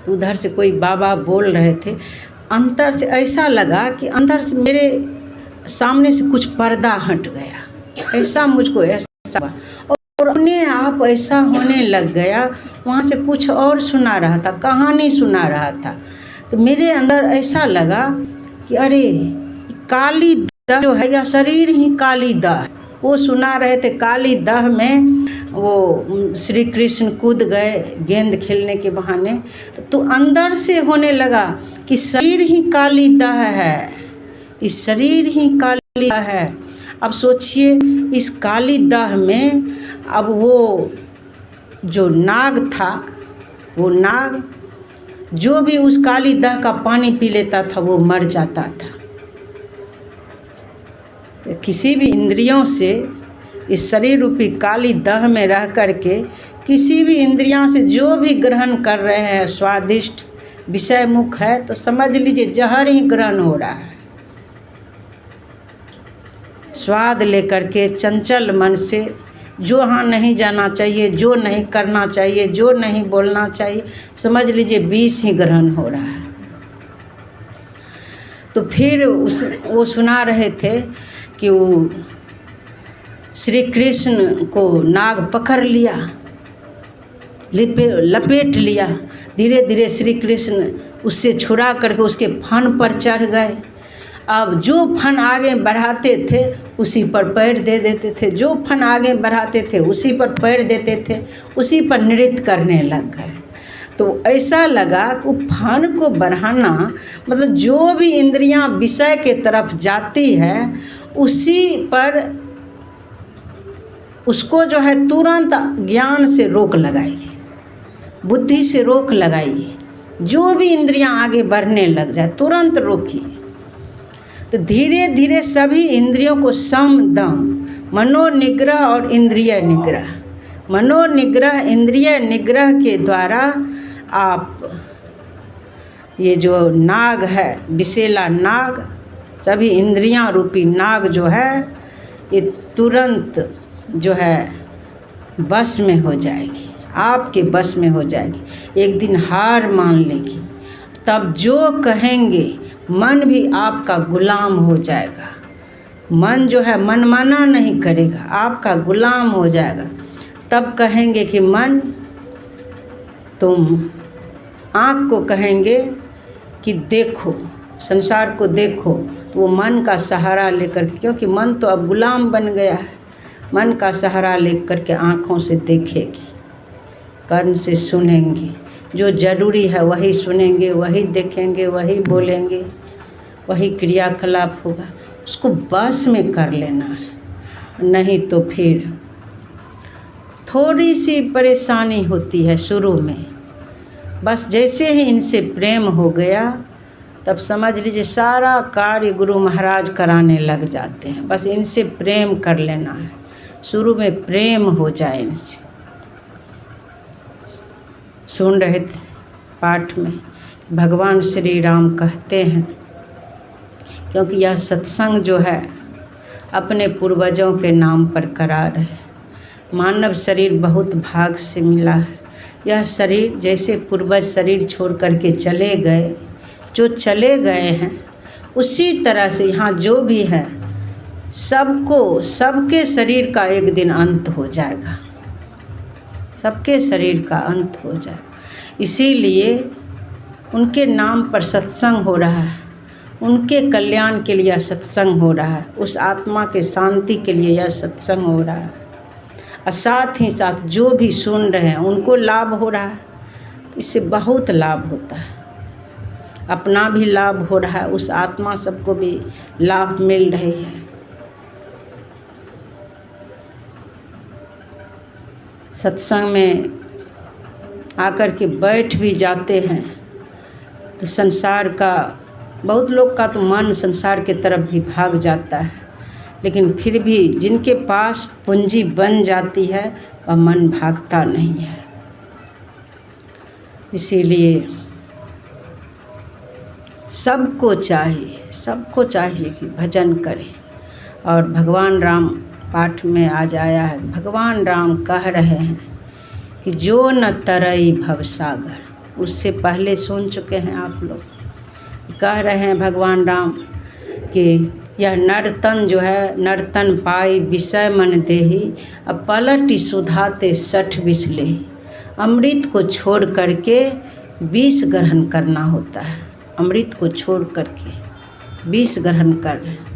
तो उधर से कोई बाबा बोल रहे थे, अंतर से ऐसा लगा कि अंदर से मेरे सामने से कुछ पर्दा हट गया, ऐसा मुझको ऐसा हुआ और अपने आप ऐसा होने लग गया। वहाँ से कुछ और सुना रहा था, कहानी सुना रहा था। तो मेरे अंदर ऐसा लगा कि अरे काली दह जो है या शरीर ही काली दह, वो सुना रहे थे। काली दह में वो श्री कृष्ण कूद गए गेंद खेलने के बहाने, तो अंदर से होने लगा कि शरीर ही काली दह है, इस शरीर ही काली दह है। अब सोचिए इस काली दह में अब वो जो नाग था, वो नाग जो भी उस काली दह का पानी पी लेता था वो मर जाता था। तो किसी भी इंद्रियों से, इस शरीर रूपी काली दह में रह करके किसी भी इंद्रियों से जो भी ग्रहण कर रहे हैं स्वादिष्ट विषय मुख है, तो समझ लीजिए जहर ही ग्रहण हो रहा है। स्वाद लेकर के चंचल मन से जो हाँ नहीं जाना चाहिए, जो नहीं करना चाहिए, जो नहीं बोलना चाहिए, समझ लीजिए विष ही ग्रहण हो रहा है। तो फिर वो सुना रहे थे कि वो श्री कृष्ण को नाग पकड़ लिया, लपेट लिया। धीरे धीरे श्री कृष्ण उससे छुड़ा करके उसके फन पर चढ़ गए। अब जो फन आगे बढ़ाते थे उसी पर पैर दे देते थे, जो फन आगे बढ़ाते थे उसी पर पैर देते थे, उसी पर नृत्य करने लग गए। तो ऐसा लगा कि फन को बढ़ाना मतलब जो भी इंद्रियां विषय के तरफ जाती है उसी पर उसको जो है तुरंत ज्ञान से रोक लगाइए, बुद्धि से रोक लगाइए। जो भी इंद्रियां आगे बढ़ने लग जाए तुरंत रोकिए। तो धीरे धीरे सभी इंद्रियों को सम दम, मनोनिग्रह और इंद्रिय निग्रह, मनोनिग्रह इंद्रिय निग्रह के द्वारा आप ये जो नाग है, विषैला नाग, सभी इंद्रियां रूपी नाग जो है ये तुरंत जो है बस में हो जाएगी, आपके बस में हो जाएगी। एक दिन हार मान लेगी, तब जो कहेंगे मन भी आपका गुलाम हो जाएगा। मन जो है मनमाना नहीं करेगा, आपका गुलाम हो जाएगा। तब कहेंगे कि मन, तुम आँख को कहेंगे कि देखो, संसार को देखो, तो वो मन का सहारा लेकर के, क्योंकि मन तो अब गुलाम बन गया है, मन का सहारा लेकर के आँखों से देखेगी, कर्न से सुनेंगे, जो जरूरी है वही सुनेंगे, वही देखेंगे, वही बोलेंगे, वही क्रियाकलाप होगा। उसको बस में कर लेना है, नहीं तो फिर थोड़ी सी परेशानी होती है शुरू में। बस जैसे ही इनसे प्रेम हो गया तब समझ लीजिए सारा कार्य गुरु महाराज कराने लग जाते हैं। बस इनसे प्रेम कर लेना है, शुरू में प्रेम हो जाए इनसे। सुन रहे थे पाठ में भगवान श्री राम कहते हैं, क्योंकि यह सत्संग जो है अपने पूर्वजों के नाम पर करा रहे। मानव शरीर बहुत भाग से मिला है। यह शरीर जैसे पूर्वज शरीर छोड़ करके चले गए, जो चले गए हैं उसी तरह से यहाँ जो भी है सबको, सबके शरीर का एक दिन अंत हो जाएगा, सबके शरीर का अंत हो जाएगा। इसीलिए उनके नाम पर सत्संग हो रहा है, उनके कल्याण के लिए सत्संग हो रहा है, उस आत्मा के शांति के लिए यह सत्संग हो रहा है। और साथ ही साथ जो भी सुन रहे हैं उनको लाभ हो रहा है। इससे बहुत लाभ होता है, अपना भी लाभ हो रहा है, उस आत्मा सबको भी लाभ मिल रही है। सत्संग में आकर के बैठ भी जाते हैं तो संसार का, बहुत लोग का तो मन संसार के तरफ भी भाग जाता है, लेकिन फिर भी जिनके पास पूंजी बन जाती है वह मन भागता नहीं है। इसीलिए सबको चाहिए कि भजन करें। और भगवान राम पाठ में आज आया है, भगवान राम कह रहे हैं कि जो न तरई भवसागर, उससे पहले सुन चुके हैं आप लोग। कह रहे हैं भगवान राम कि यह नर्तन जो है, नर्तन पाई विषय मन देही, अब पलटी सुधाते 60 विष लेही। अमृत को छोड़ करके विष ग्रहण करना होता है, अमृत को छोड़ करके विष ग्रहण कर रहे हैं।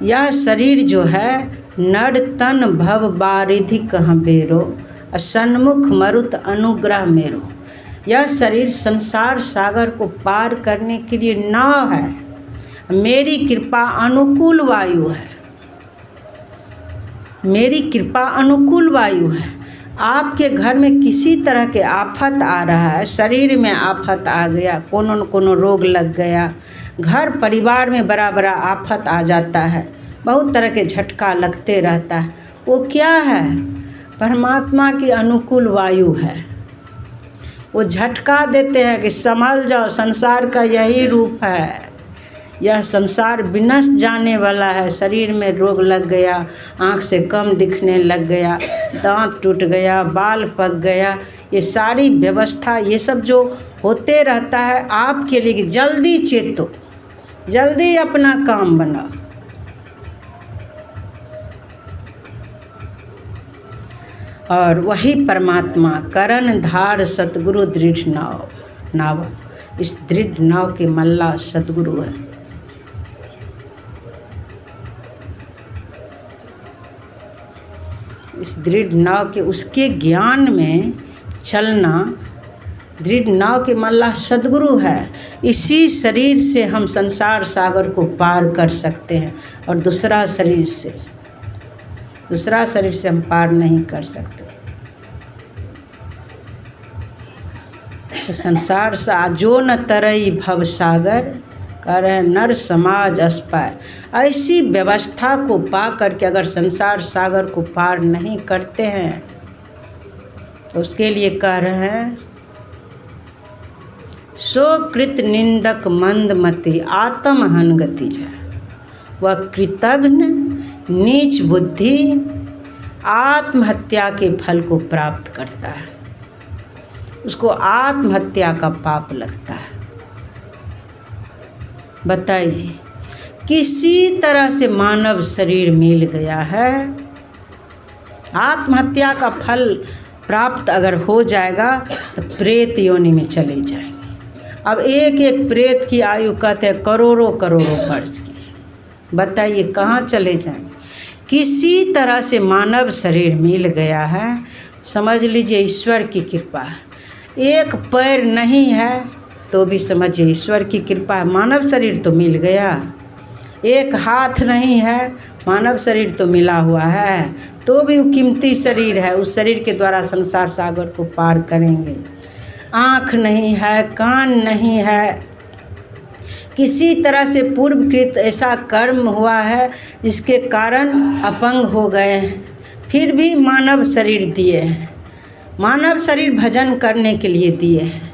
यह शरीर जो है नर्तन भव बारिधि कहाँ बेरो, सन्मुख मरुत अनुग्रह मेरो। यह शरीर संसार सागर को पार करने के लिए नाव है, मेरी कृपा अनुकूल वायु है, मेरी कृपा अनुकूल वायु है। आपके घर में किसी तरह के आफत आ रहा है, शरीर में आफत आ गया, कोनो न कोनो रोग लग गया, घर परिवार में बड़ा बड़ा आफत आ जाता है, बहुत तरह के झटका लगते रहता है, वो क्या है? परमात्मा की अनुकूल वायु है। वो झटका देते हैं कि संभल जाओ, संसार का यही रूप है, यह संसार विनष्ट जाने वाला है। शरीर में रोग लग गया, आँख से कम दिखने लग गया, दांत टूट गया, बाल पक गया, ये सारी व्यवस्था, ये सब जो होते रहता है आपके लिए, जल्दी चेतो, जल्दी अपना काम बनाओ। और वही परमात्मा करण धार सतगुरु दृढ़ नाव, इस दृढ़ नाव के मल्ला सतगुरु है। इस दृढ़ नाव के, उसके ज्ञान में चलना, दृढ़ नाव के मल्ला सद्गुरु है। इसी शरीर से हम संसार सागर को पार कर सकते हैं, और दूसरा शरीर से हम पार नहीं कर सकते। तो संसार सा जो न तरई भव सागर, कह रहे हैं नर समाज अस्पाय। ऐसी व्यवस्था को पा करके अगर संसार सागर को पार नहीं करते हैं तो उसके लिए कह रहे हैं सो कृत निंदक मंदमति आत्महन गति जाय। वह कृतघ्न नीच बुद्धि आत्महत्या के फल को प्राप्त करता है, उसको आत्महत्या का पाप लगता है। बताइए, किसी तरह से मानव शरीर मिल गया है, आत्महत्या का फल प्राप्त अगर हो जाएगा तो प्रेत योनि में चले जाएंगे। अब एक एक प्रेत की आयु कहते हैं करोड़ों करोड़ों वर्ष की। बताइए कहाँ चले जाएंगे? किसी तरह से मानव शरीर मिल गया है, समझ लीजिए ईश्वर की कृपा है। एक पैर नहीं है तो भी समझिए ईश्वर की कृपा है, मानव शरीर तो मिल गया। एक हाथ नहीं है, मानव शरीर तो मिला हुआ है, तो भी वो कीमती शरीर है, उस शरीर के द्वारा संसार सागर को पार करेंगे। आँख नहीं है, कान नहीं है, किसी तरह से पूर्वकृत ऐसा कर्म हुआ है जिसके कारण अपंग हो गए हैं, फिर भी मानव शरीर दिए हैं, मानव शरीर भजन करने के लिए दिए हैं।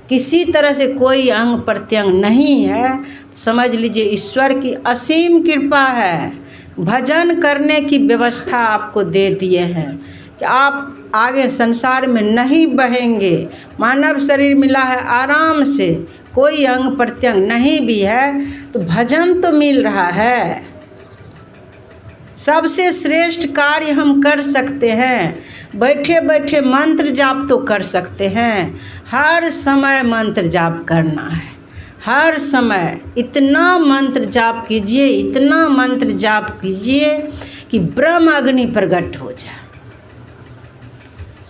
किसी तरह से कोई अंग प्रत्यंग नहीं है, समझ लीजिए ईश्वर की असीम कृपा है, भजन करने की व्यवस्था आपको दे दिए हैं कि आप आगे संसार में नहीं बहेंगे। मानव शरीर मिला है आराम से, कोई अंग प्रत्यंग नहीं भी है तो भजन तो मिल रहा है। सबसे श्रेष्ठ कार्य हम कर सकते हैं, बैठे बैठे मंत्र जाप तो कर सकते हैं। हर समय मंत्र जाप करना है, हर समय इतना मंत्र जाप कीजिए, इतना मंत्र जाप कीजिए कि ब्रह्म अग्नि प्रकट हो जाए।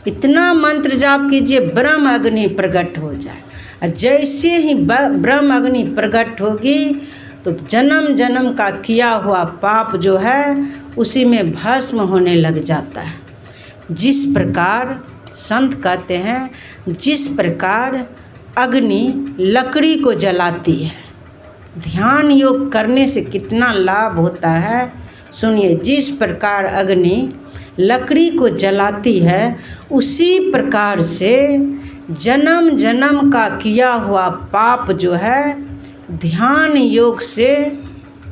इतना मंत्र जाप कीजिए ब्रह्म अग्नि प्रकट हो जाए। और जैसे ही ब्रह्म अग्नि प्रकट होगी तो जन्म जन्म का किया हुआ पाप जो है उसी में भस्म होने लग जाता है। जिस प्रकार संत कहते हैं, जिस प्रकार अग्नि लकड़ी को जलाती है, ध्यान योग करने से कितना लाभ होता है सुनिए। जिस प्रकार अग्नि लकड़ी को जलाती है, उसी प्रकार से जन्म जन्म का किया हुआ पाप जो है ध्यान योग से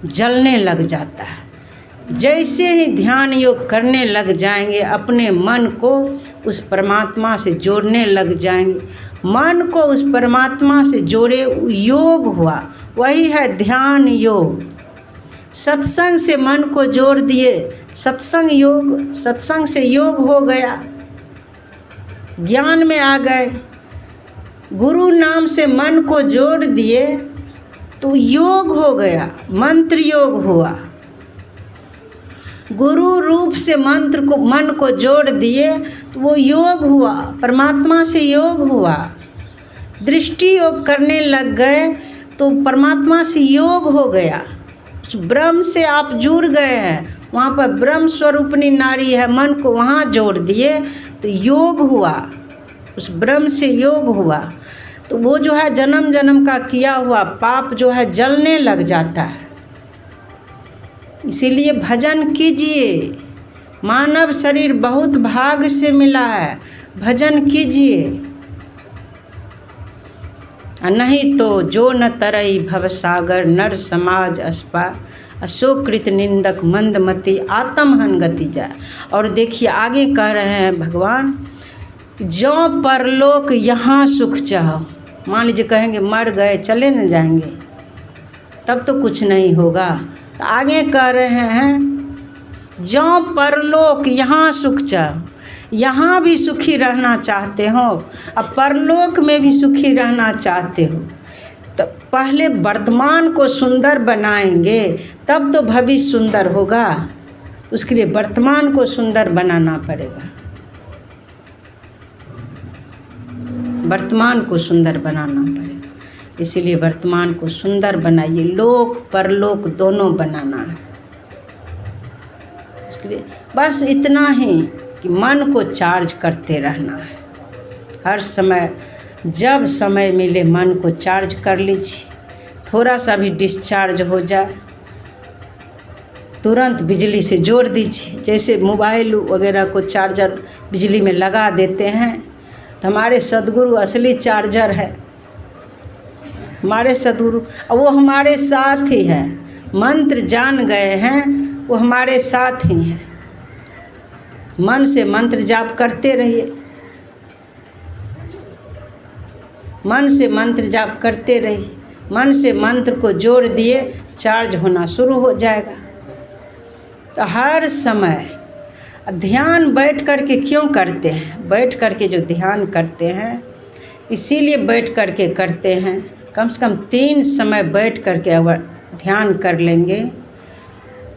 जलने लग जाता है। जैसे ही ध्यान योग करने लग जाएंगे, अपने मन को उस परमात्मा से जोड़ने लग जाएंगे, मन को उस परमात्मा से जोड़े योग हुआ, वही है ध्यान योग। सत्संग से मन को जोड़ दिए, सत्संग योग, सत्संग से योग हो गया, ज्ञान में आ गए। गुरु नाम से मन को जोड़ दिए तो योग हो गया, मंत्र योग हुआ। गुरु रूप से मन को जोड़ दिए तो वो योग हुआ, परमात्मा से योग हुआ। दृष्टि योग करने लग गए तो परमात्मा से योग हो गया, उस ब्रह्म से आप जुड़ गए हैं, वहाँ पर ब्रह्म स्वरूपनी नारी है, मन को वहाँ जोड़ दिए तो योग हुआ, उस ब्रह्म से योग हुआ, तो वो जो है जन्म जन्म का किया हुआ पाप जो है जलने लग जाता है। इसीलिए भजन कीजिए, मानव शरीर बहुत भाग्य से मिला है, भजन कीजिए। नहीं तो जो न तरई भवसागर नर समाज अस्पा अशोकृत निंदक मंदमती आत्महन गति जाए। और देखिए आगे कह रहे हैं भगवान, जो परलोक यहाँ सुख चाहो। मान लीजिए कहेंगे मर गए चले न जाएंगे, तब तो कुछ नहीं होगा। तो आगे कह रहे हैं जो परलोक यहाँ सुख चाहो, यहाँ भी सुखी रहना चाहते हो और परलोक में भी सुखी रहना चाहते हो, तो पहले वर्तमान को सुंदर बनाएंगे तब तो भविष्य सुंदर होगा। उसके लिए वर्तमान को सुंदर बनाना पड़ेगा, वर्तमान को सुंदर बनाना पड़ेगा। इसीलिए वर्तमान को सुंदर बनाइए, लोक परलोक दोनों बनाना है। इसके लिए बस इतना ही कि मन को चार्ज करते रहना है हर समय। जब समय मिले मन को चार्ज कर लीजिए, थोड़ा सा भी डिस्चार्ज हो जाए तुरंत बिजली से जोड़ दीजिए। जैसे मोबाइल वगैरह को चार्जर बिजली में लगा देते हैं, तो हमारे सद्गुरु असली चार्जर है। हमारे सद्गुरु वो हमारे साथ ही है, मंत्र जान गए हैं वो हमारे साथ ही हैं। मन से मंत्र जाप करते रहिए, मन से मंत्र जाप करते रहिए, मन से मंत्र को जोड़ दिए चार्ज होना शुरू हो जाएगा। तो हर समय ध्यान बैठ कर के क्यों करते हैं? बैठ कर के जो ध्यान करते हैं इसीलिए बैठ कर के करते हैं। कम से कम 3 समय बैठ कर के अगर ध्यान कर लेंगे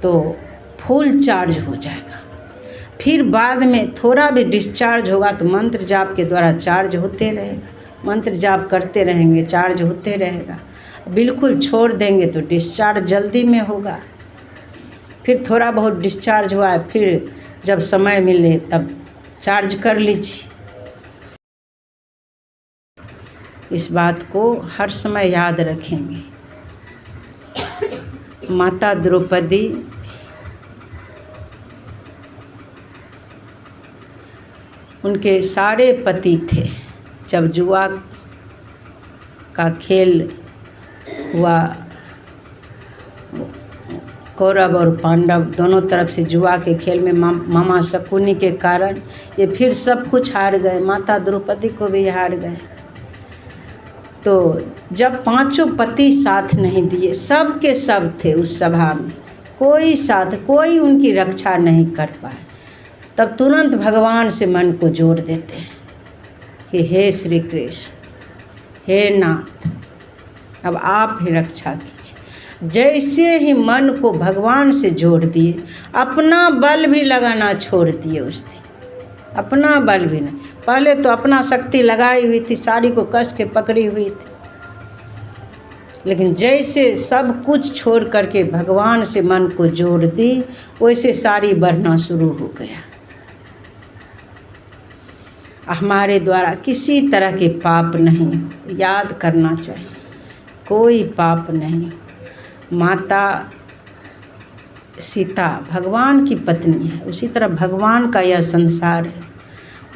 तो फुल चार्ज हो जाएगा। फिर बाद में थोड़ा भी डिस्चार्ज होगा तो मंत्र जाप के द्वारा चार्ज होते रहेगा, मंत्र जाप करते रहेंगे चार्ज होते रहेगा। बिल्कुल छोड़ देंगे तो डिस्चार्ज जल्दी में होगा। फिर थोड़ा बहुत डिस्चार्ज हुआ है, फिर जब समय मिले तब चार्ज कर लीजिए। इस बात को हर समय याद रखेंगे। माता द्रौपदी उनके सारे पति थे। जब जुआ का खेल हुआ, कौरव और पांडव दोनों तरफ से जुआ के खेल में मामा शकुनी के कारण ये फिर सब कुछ हार गए, माता द्रौपदी को भी हार गए। तो जब 5 पति साथ नहीं दिए, सब के सब थे उस सभा में, कोई उनकी रक्षा नहीं कर पाए, तब तुरंत भगवान से मन को जोड़ देते हैं कि हे श्री कृष्ण, हे नाथ, अब आप ही रक्षा कीजिए। जैसे ही मन को भगवान से जोड़ दिए, अपना बल भी लगाना छोड़ दिए उस दिन। अपना बल भी नहीं, पहले तो अपना शक्ति लगाई हुई थी, साड़ी को कस के पकड़ी हुई थी, लेकिन जैसे सब कुछ छोड़ करके भगवान से मन को जोड़ दी, वैसे साड़ी बढ़ना शुरू हो गया। हमारे द्वारा किसी तरह के पाप नहीं, याद करना चाहिए, कोई पाप नहीं। माता सीता भगवान की पत्नी है, उसी तरह भगवान का यह संसार है,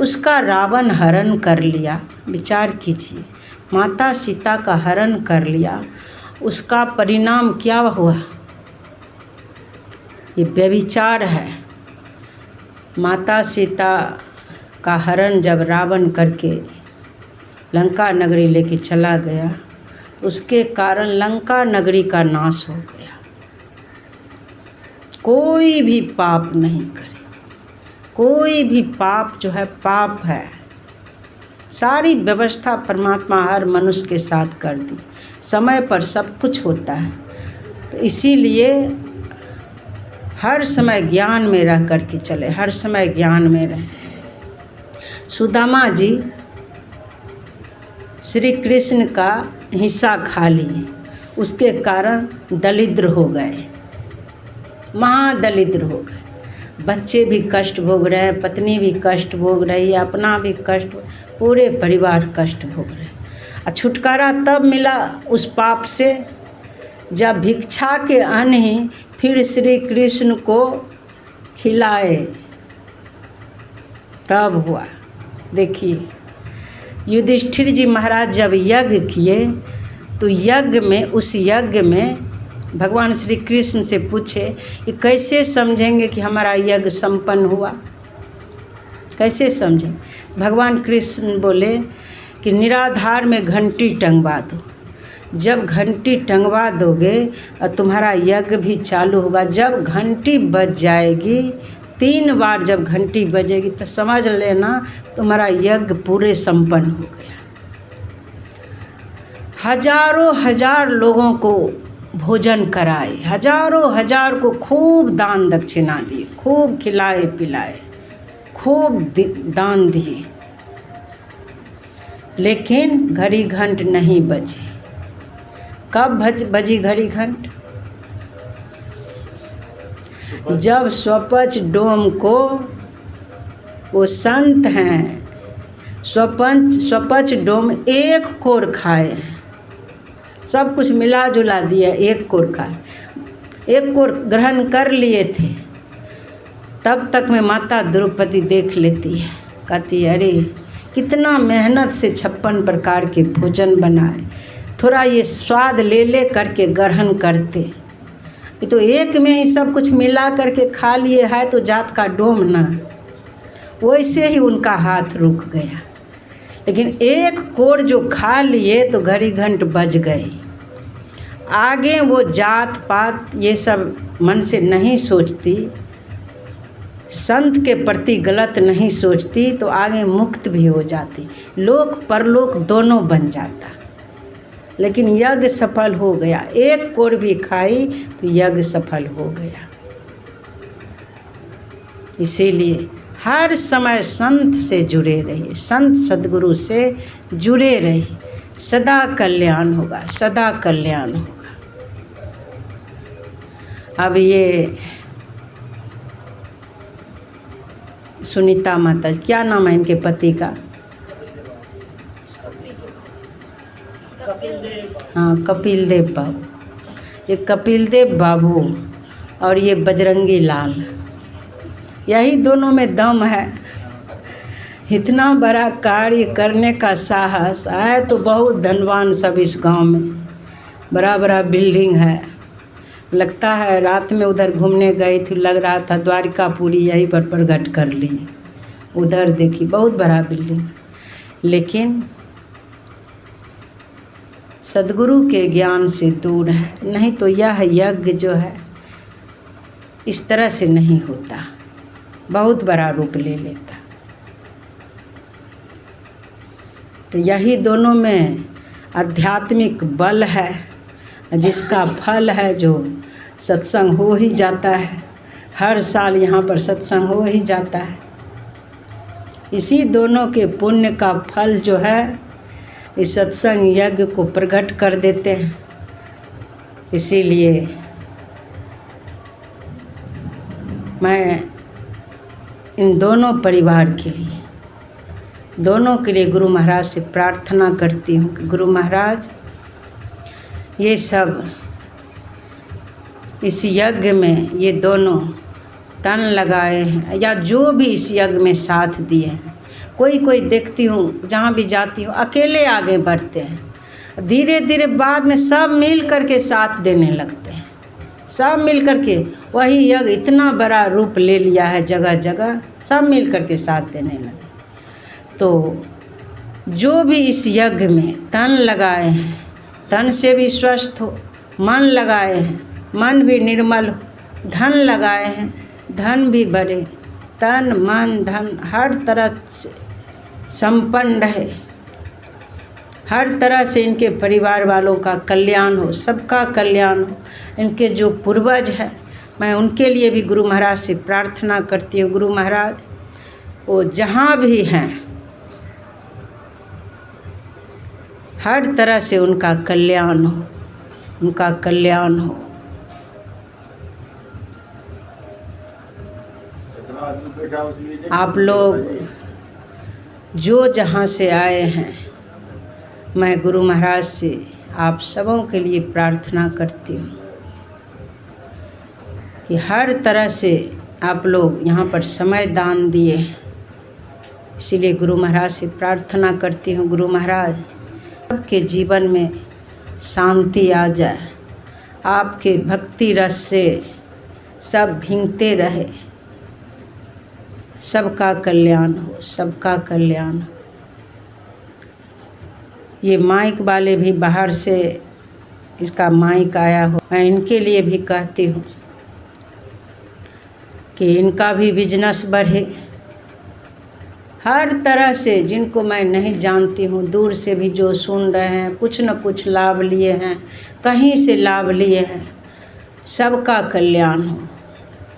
उसका रावण हरण कर लिया। विचार कीजिए, माता सीता का हरण कर लिया, उसका परिणाम क्या हुआ? ये व्यभिचार है। माता सीता का हरण जब रावण करके लंका नगरी लेके चला गया, उसके कारण लंका नगरी का नाश हो गया। कोई भी पाप नहीं करे, कोई भी पाप जो है पाप है। सारी व्यवस्था परमात्मा हर मनुष्य के साथ कर दी, समय पर सब कुछ होता है। तो इसीलिए हर समय ज्ञान में रह कर के चले, हर समय ज्ञान में रहें। सुदामा जी श्री कृष्ण का हिस्सा खा लिए, उसके कारण दरिद्र हो गए। महादलिद्र हो गए। बच्चे भी कष्ट भोग रहे हैं, पत्नी भी कष्ट भोग रही है, अपना भी कष्ट, पूरे परिवार कष्ट भोग रहे हैं। और छुटकारा तब मिला उस पाप से जब भिक्षा के अन्न ही फिर श्री कृष्ण को खिलाए, तब हुआ। देखिए युधिष्ठिर जी महाराज जब यज्ञ किए तो यज्ञ में, उस यज्ञ में भगवान श्री कृष्ण से पूछे कि कैसे समझेंगे कि हमारा यज्ञ संपन्न हुआ, कैसे समझें। भगवान कृष्ण बोले कि निराधार में घंटी टंगवा दो। जब घंटी टंगवा दोगे और तुम्हारा यज्ञ भी चालू होगा। जब घंटी बज जाएगी 3 बार, जब घंटी बजेगी तो समझ लेना तुम्हारा यज्ञ पूरे संपन्न हो गया। हजारों हजार लोगों को भोजन कराए, हजारों हजार को खूब दान दक्षिणा दिए, खूब खिलाए पिलाए, खूब दान दिए, लेकिन घड़ी घंट नहीं बजी। कब बजी घड़ी घंट? जब स्वपच डोम को, वो संत हैं, स्वपच डोम एक कोर खाए, सब कुछ मिला जुला दिया, एक कोर खाए, एक कोर ग्रहण कर लिए थे। तब तक में माता द्रौपदी देख लेती है, कहती है अरे कितना मेहनत से 56 प्रकार के भोजन बनाए, थोड़ा ये स्वाद ले ले करके ग्रहण करते, ये तो एक में ही सब कुछ मिला करके खा लिए है, तो जात का डोम ना। वैसे ही उनका हाथ रुक गया, लेकिन एक कोर जो खा लिए तो घड़ी घंट बज गई। आगे वो जात पात ये सब मन से नहीं सोचती, संत के प्रति गलत नहीं सोचती, तो आगे मुक्त भी हो जाती, लोक परलोक दोनों बन जाता। लेकिन यज्ञ सफल हो गया, एक कोर भी खाई तो यज्ञ सफल हो गया। इसीलिए हर समय संत से जुड़े रहिए, संत सद्गुरु से जुड़े रहिए, सदा कल्याण होगा, सदा कल्याण होगा। अब ये सुनीता माता, क्या नाम है इनके पति का? हाँ, कपिल देव बाबू। ये कपिल देव बाबू और ये बजरंगी लाल, यही दोनों में दम है। इतना बड़ा कार्य करने का साहस है, तो बहुत धनवान सब इस गांव में, बड़ा बड़ा बिल्डिंग है। लगता है रात में उधर घूमने गई थी, लग रहा था द्वारिकापुरी यहीं पर प्रकट कर ली। उधर देखी बहुत बड़ा बिल्डिंग, लेकिन सद्गुरु के ज्ञान से दूर है। नहीं तो यह यज्ञ जो है इस तरह से नहीं होता, बहुत बड़ा रूप ले लेता। तो यही दोनों में आध्यात्मिक बल है, जिसका फल है जो सत्संग हो ही जाता है। हर साल यहाँ पर सत्संग हो ही जाता है। इसी दोनों के पुण्य का फल जो है इस सत्संग यज्ञ को प्रकट कर देते हैं। इसीलिए मैं इन दोनों परिवार के लिए, दोनों के लिए गुरु महाराज से प्रार्थना करती हूँ कि गुरु महाराज ये सब इस यज्ञ में ये दोनों तन लगाए हैं, या जो भी इस यज्ञ में साथ दिए हैं। कोई देखती हूँ जहाँ भी जाती हूँ अकेले आगे बढ़ते हैं, धीरे धीरे बाद में सब मिल करके साथ देने लगते हैं। सब मिल करके वही यज्ञ इतना बड़ा रूप ले लिया है, जगह जगह सब मिल करके साथ देने लगे। तो जो भी इस यज्ञ में तन लगाए हैं, तन से भी स्वस्थ हो, मन लगाए हैं, मन भी निर्मल हो, धन लगाए हैं, धन भी बढ़े, तन मन धन हर तरह से संपन्न रहे, हर तरह से इनके परिवार वालों का कल्याण हो, सबका कल्याण हो। इनके जो पूर्वज हैं, मैं उनके लिए भी गुरु महाराज से प्रार्थना करती हूँ। गुरु महाराज वो जहाँ भी हैं हर तरह से उनका कल्याण हो, उनका कल्याण हो। आप लोग जो जहाँ से आए हैं, मैं गुरु महाराज से आप सबों के लिए प्रार्थना करती हूँ कि हर तरह से आप लोग यहाँ पर समय दान दिए, इसीलिए गुरु महाराज से प्रार्थना करती हूँ, गुरु महाराज सबके जीवन में शांति आ जाए, आपके भक्ति रस से सब भींगते रहे, सबका कल्याण हो, सबका कल्याण हो। ये माइक वाले भी बाहर से इसका माइक आया हो, मैं इनके लिए भी कहती हूँ कि इनका भी बिजनेस बढ़े। हर तरह से जिनको मैं नहीं जानती हूँ, दूर से भी जो सुन रहे हैं, कुछ न कुछ लाभ लिए हैं, कहीं से लाभ लिए हैं, सबका कल्याण हो।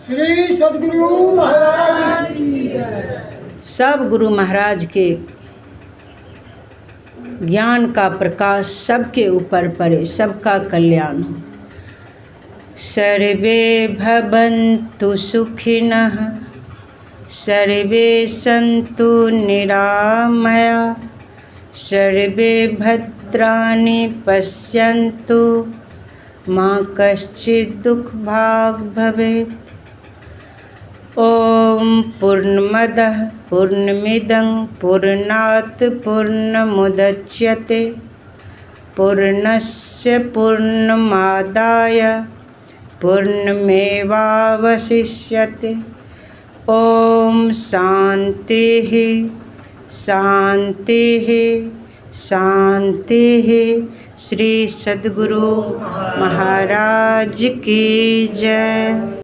श्री सद्गुरु महाराज की जय। सब गुरु महाराज के ज्ञान का प्रकाश सबके ऊपर पड़े, सबका कल्याण हो। सर्वे भवन्तु सुखिनः, सर्वे सन्तु निरामया, सर्वे भद्राणि पश्यन्तु, मा कश्चित् दुःखभाग् भवेत्। ओम पूर्णमदः पूर्णमिदं पूर्णात् पूर्णमुदच्यते, पूर्णस्य पूर्णमादाय पूर्णमेवावशिष्यते। ओम शांतिः शांतिः शांतिः। श्री सद्गुरु महाराज की जय।